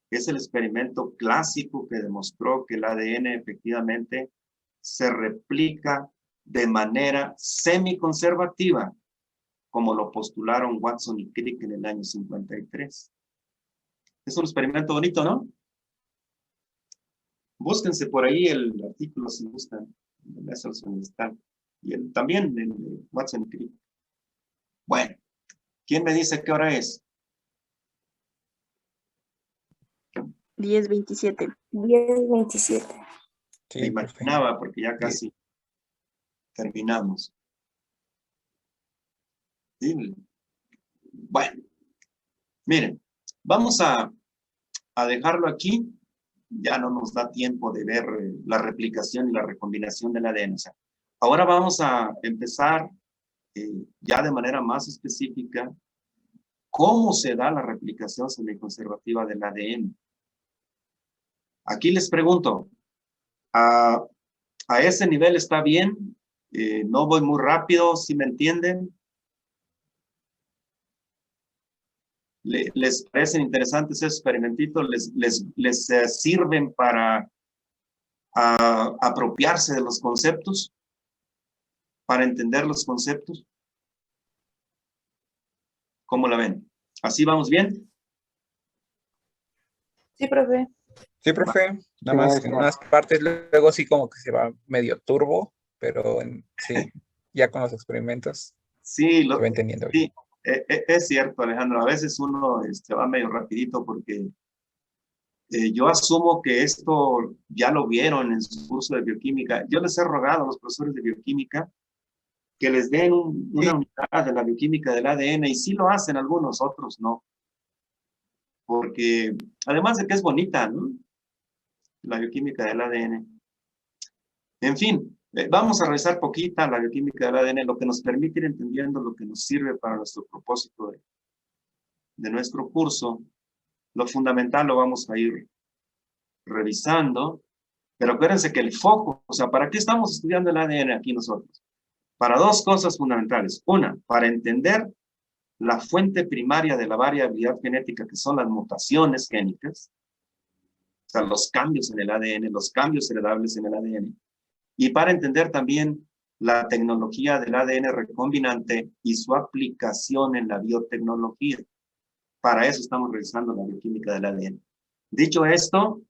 es el experimento clásico que demostró que el ADN efectivamente se replica de manera semiconservativa, como lo postularon Watson y Crick en el año 53. Es un experimento bonito, ¿no? Búsquense por ahí el artículo si gustan, de Mendelssohn y Stahl. Y también el Watson Crick. Bueno, ¿quién me dice qué hora es? 10:27. 10:27. Sí, Me profe. imaginaba porque ya casi terminamos. Sí. Bueno, miren, vamos a dejarlo aquí. Ya no nos da tiempo de ver la replicación y la recombinación del ADN. O sea, ahora vamos a empezar ya de manera más específica cómo se da la replicación semiconservativa del ADN. Aquí les pregunto, ¿a ese nivel está bien? No voy muy rápido, ¿sí me entienden? ¿Les parecen interesantes esos experimentitos? ¿Les sirven para apropiarse de los conceptos? ¿Para entender los conceptos? ¿Cómo la ven? ¿Así vamos bien? Sí, profe. Sí, profe. Nada más en maestro. unas partes luego sí como que se va medio turbo, pero sí, ya con los experimentos Sí, se va entendiendo bien. sí, es cierto, Alejandro. A veces uno va medio rapidito porque yo asumo que esto ya lo vieron en su curso de bioquímica. Yo les he rogado a los profesores de bioquímica que les den una unidad de la bioquímica del ADN y sí lo hacen algunos, otros no. Porque además de que es bonita, ¿no? La bioquímica del ADN. En fin, vamos a revisar poquita la bioquímica del ADN, lo que nos permite ir entendiendo lo que nos sirve para nuestro propósito de nuestro curso. Lo fundamental lo vamos a ir revisando, pero acuérdense que el foco, o sea, ¿para qué estamos estudiando el ADN aquí nosotros? Para dos cosas fundamentales. Una, para entender la fuente primaria de la variabilidad genética, que son las mutaciones génicas, o sea, los cambios en el ADN, los cambios heredables en el ADN. Y para entender también la tecnología del ADN recombinante y su aplicación en la biotecnología. Para eso estamos revisando la bioquímica del ADN. Dicho esto,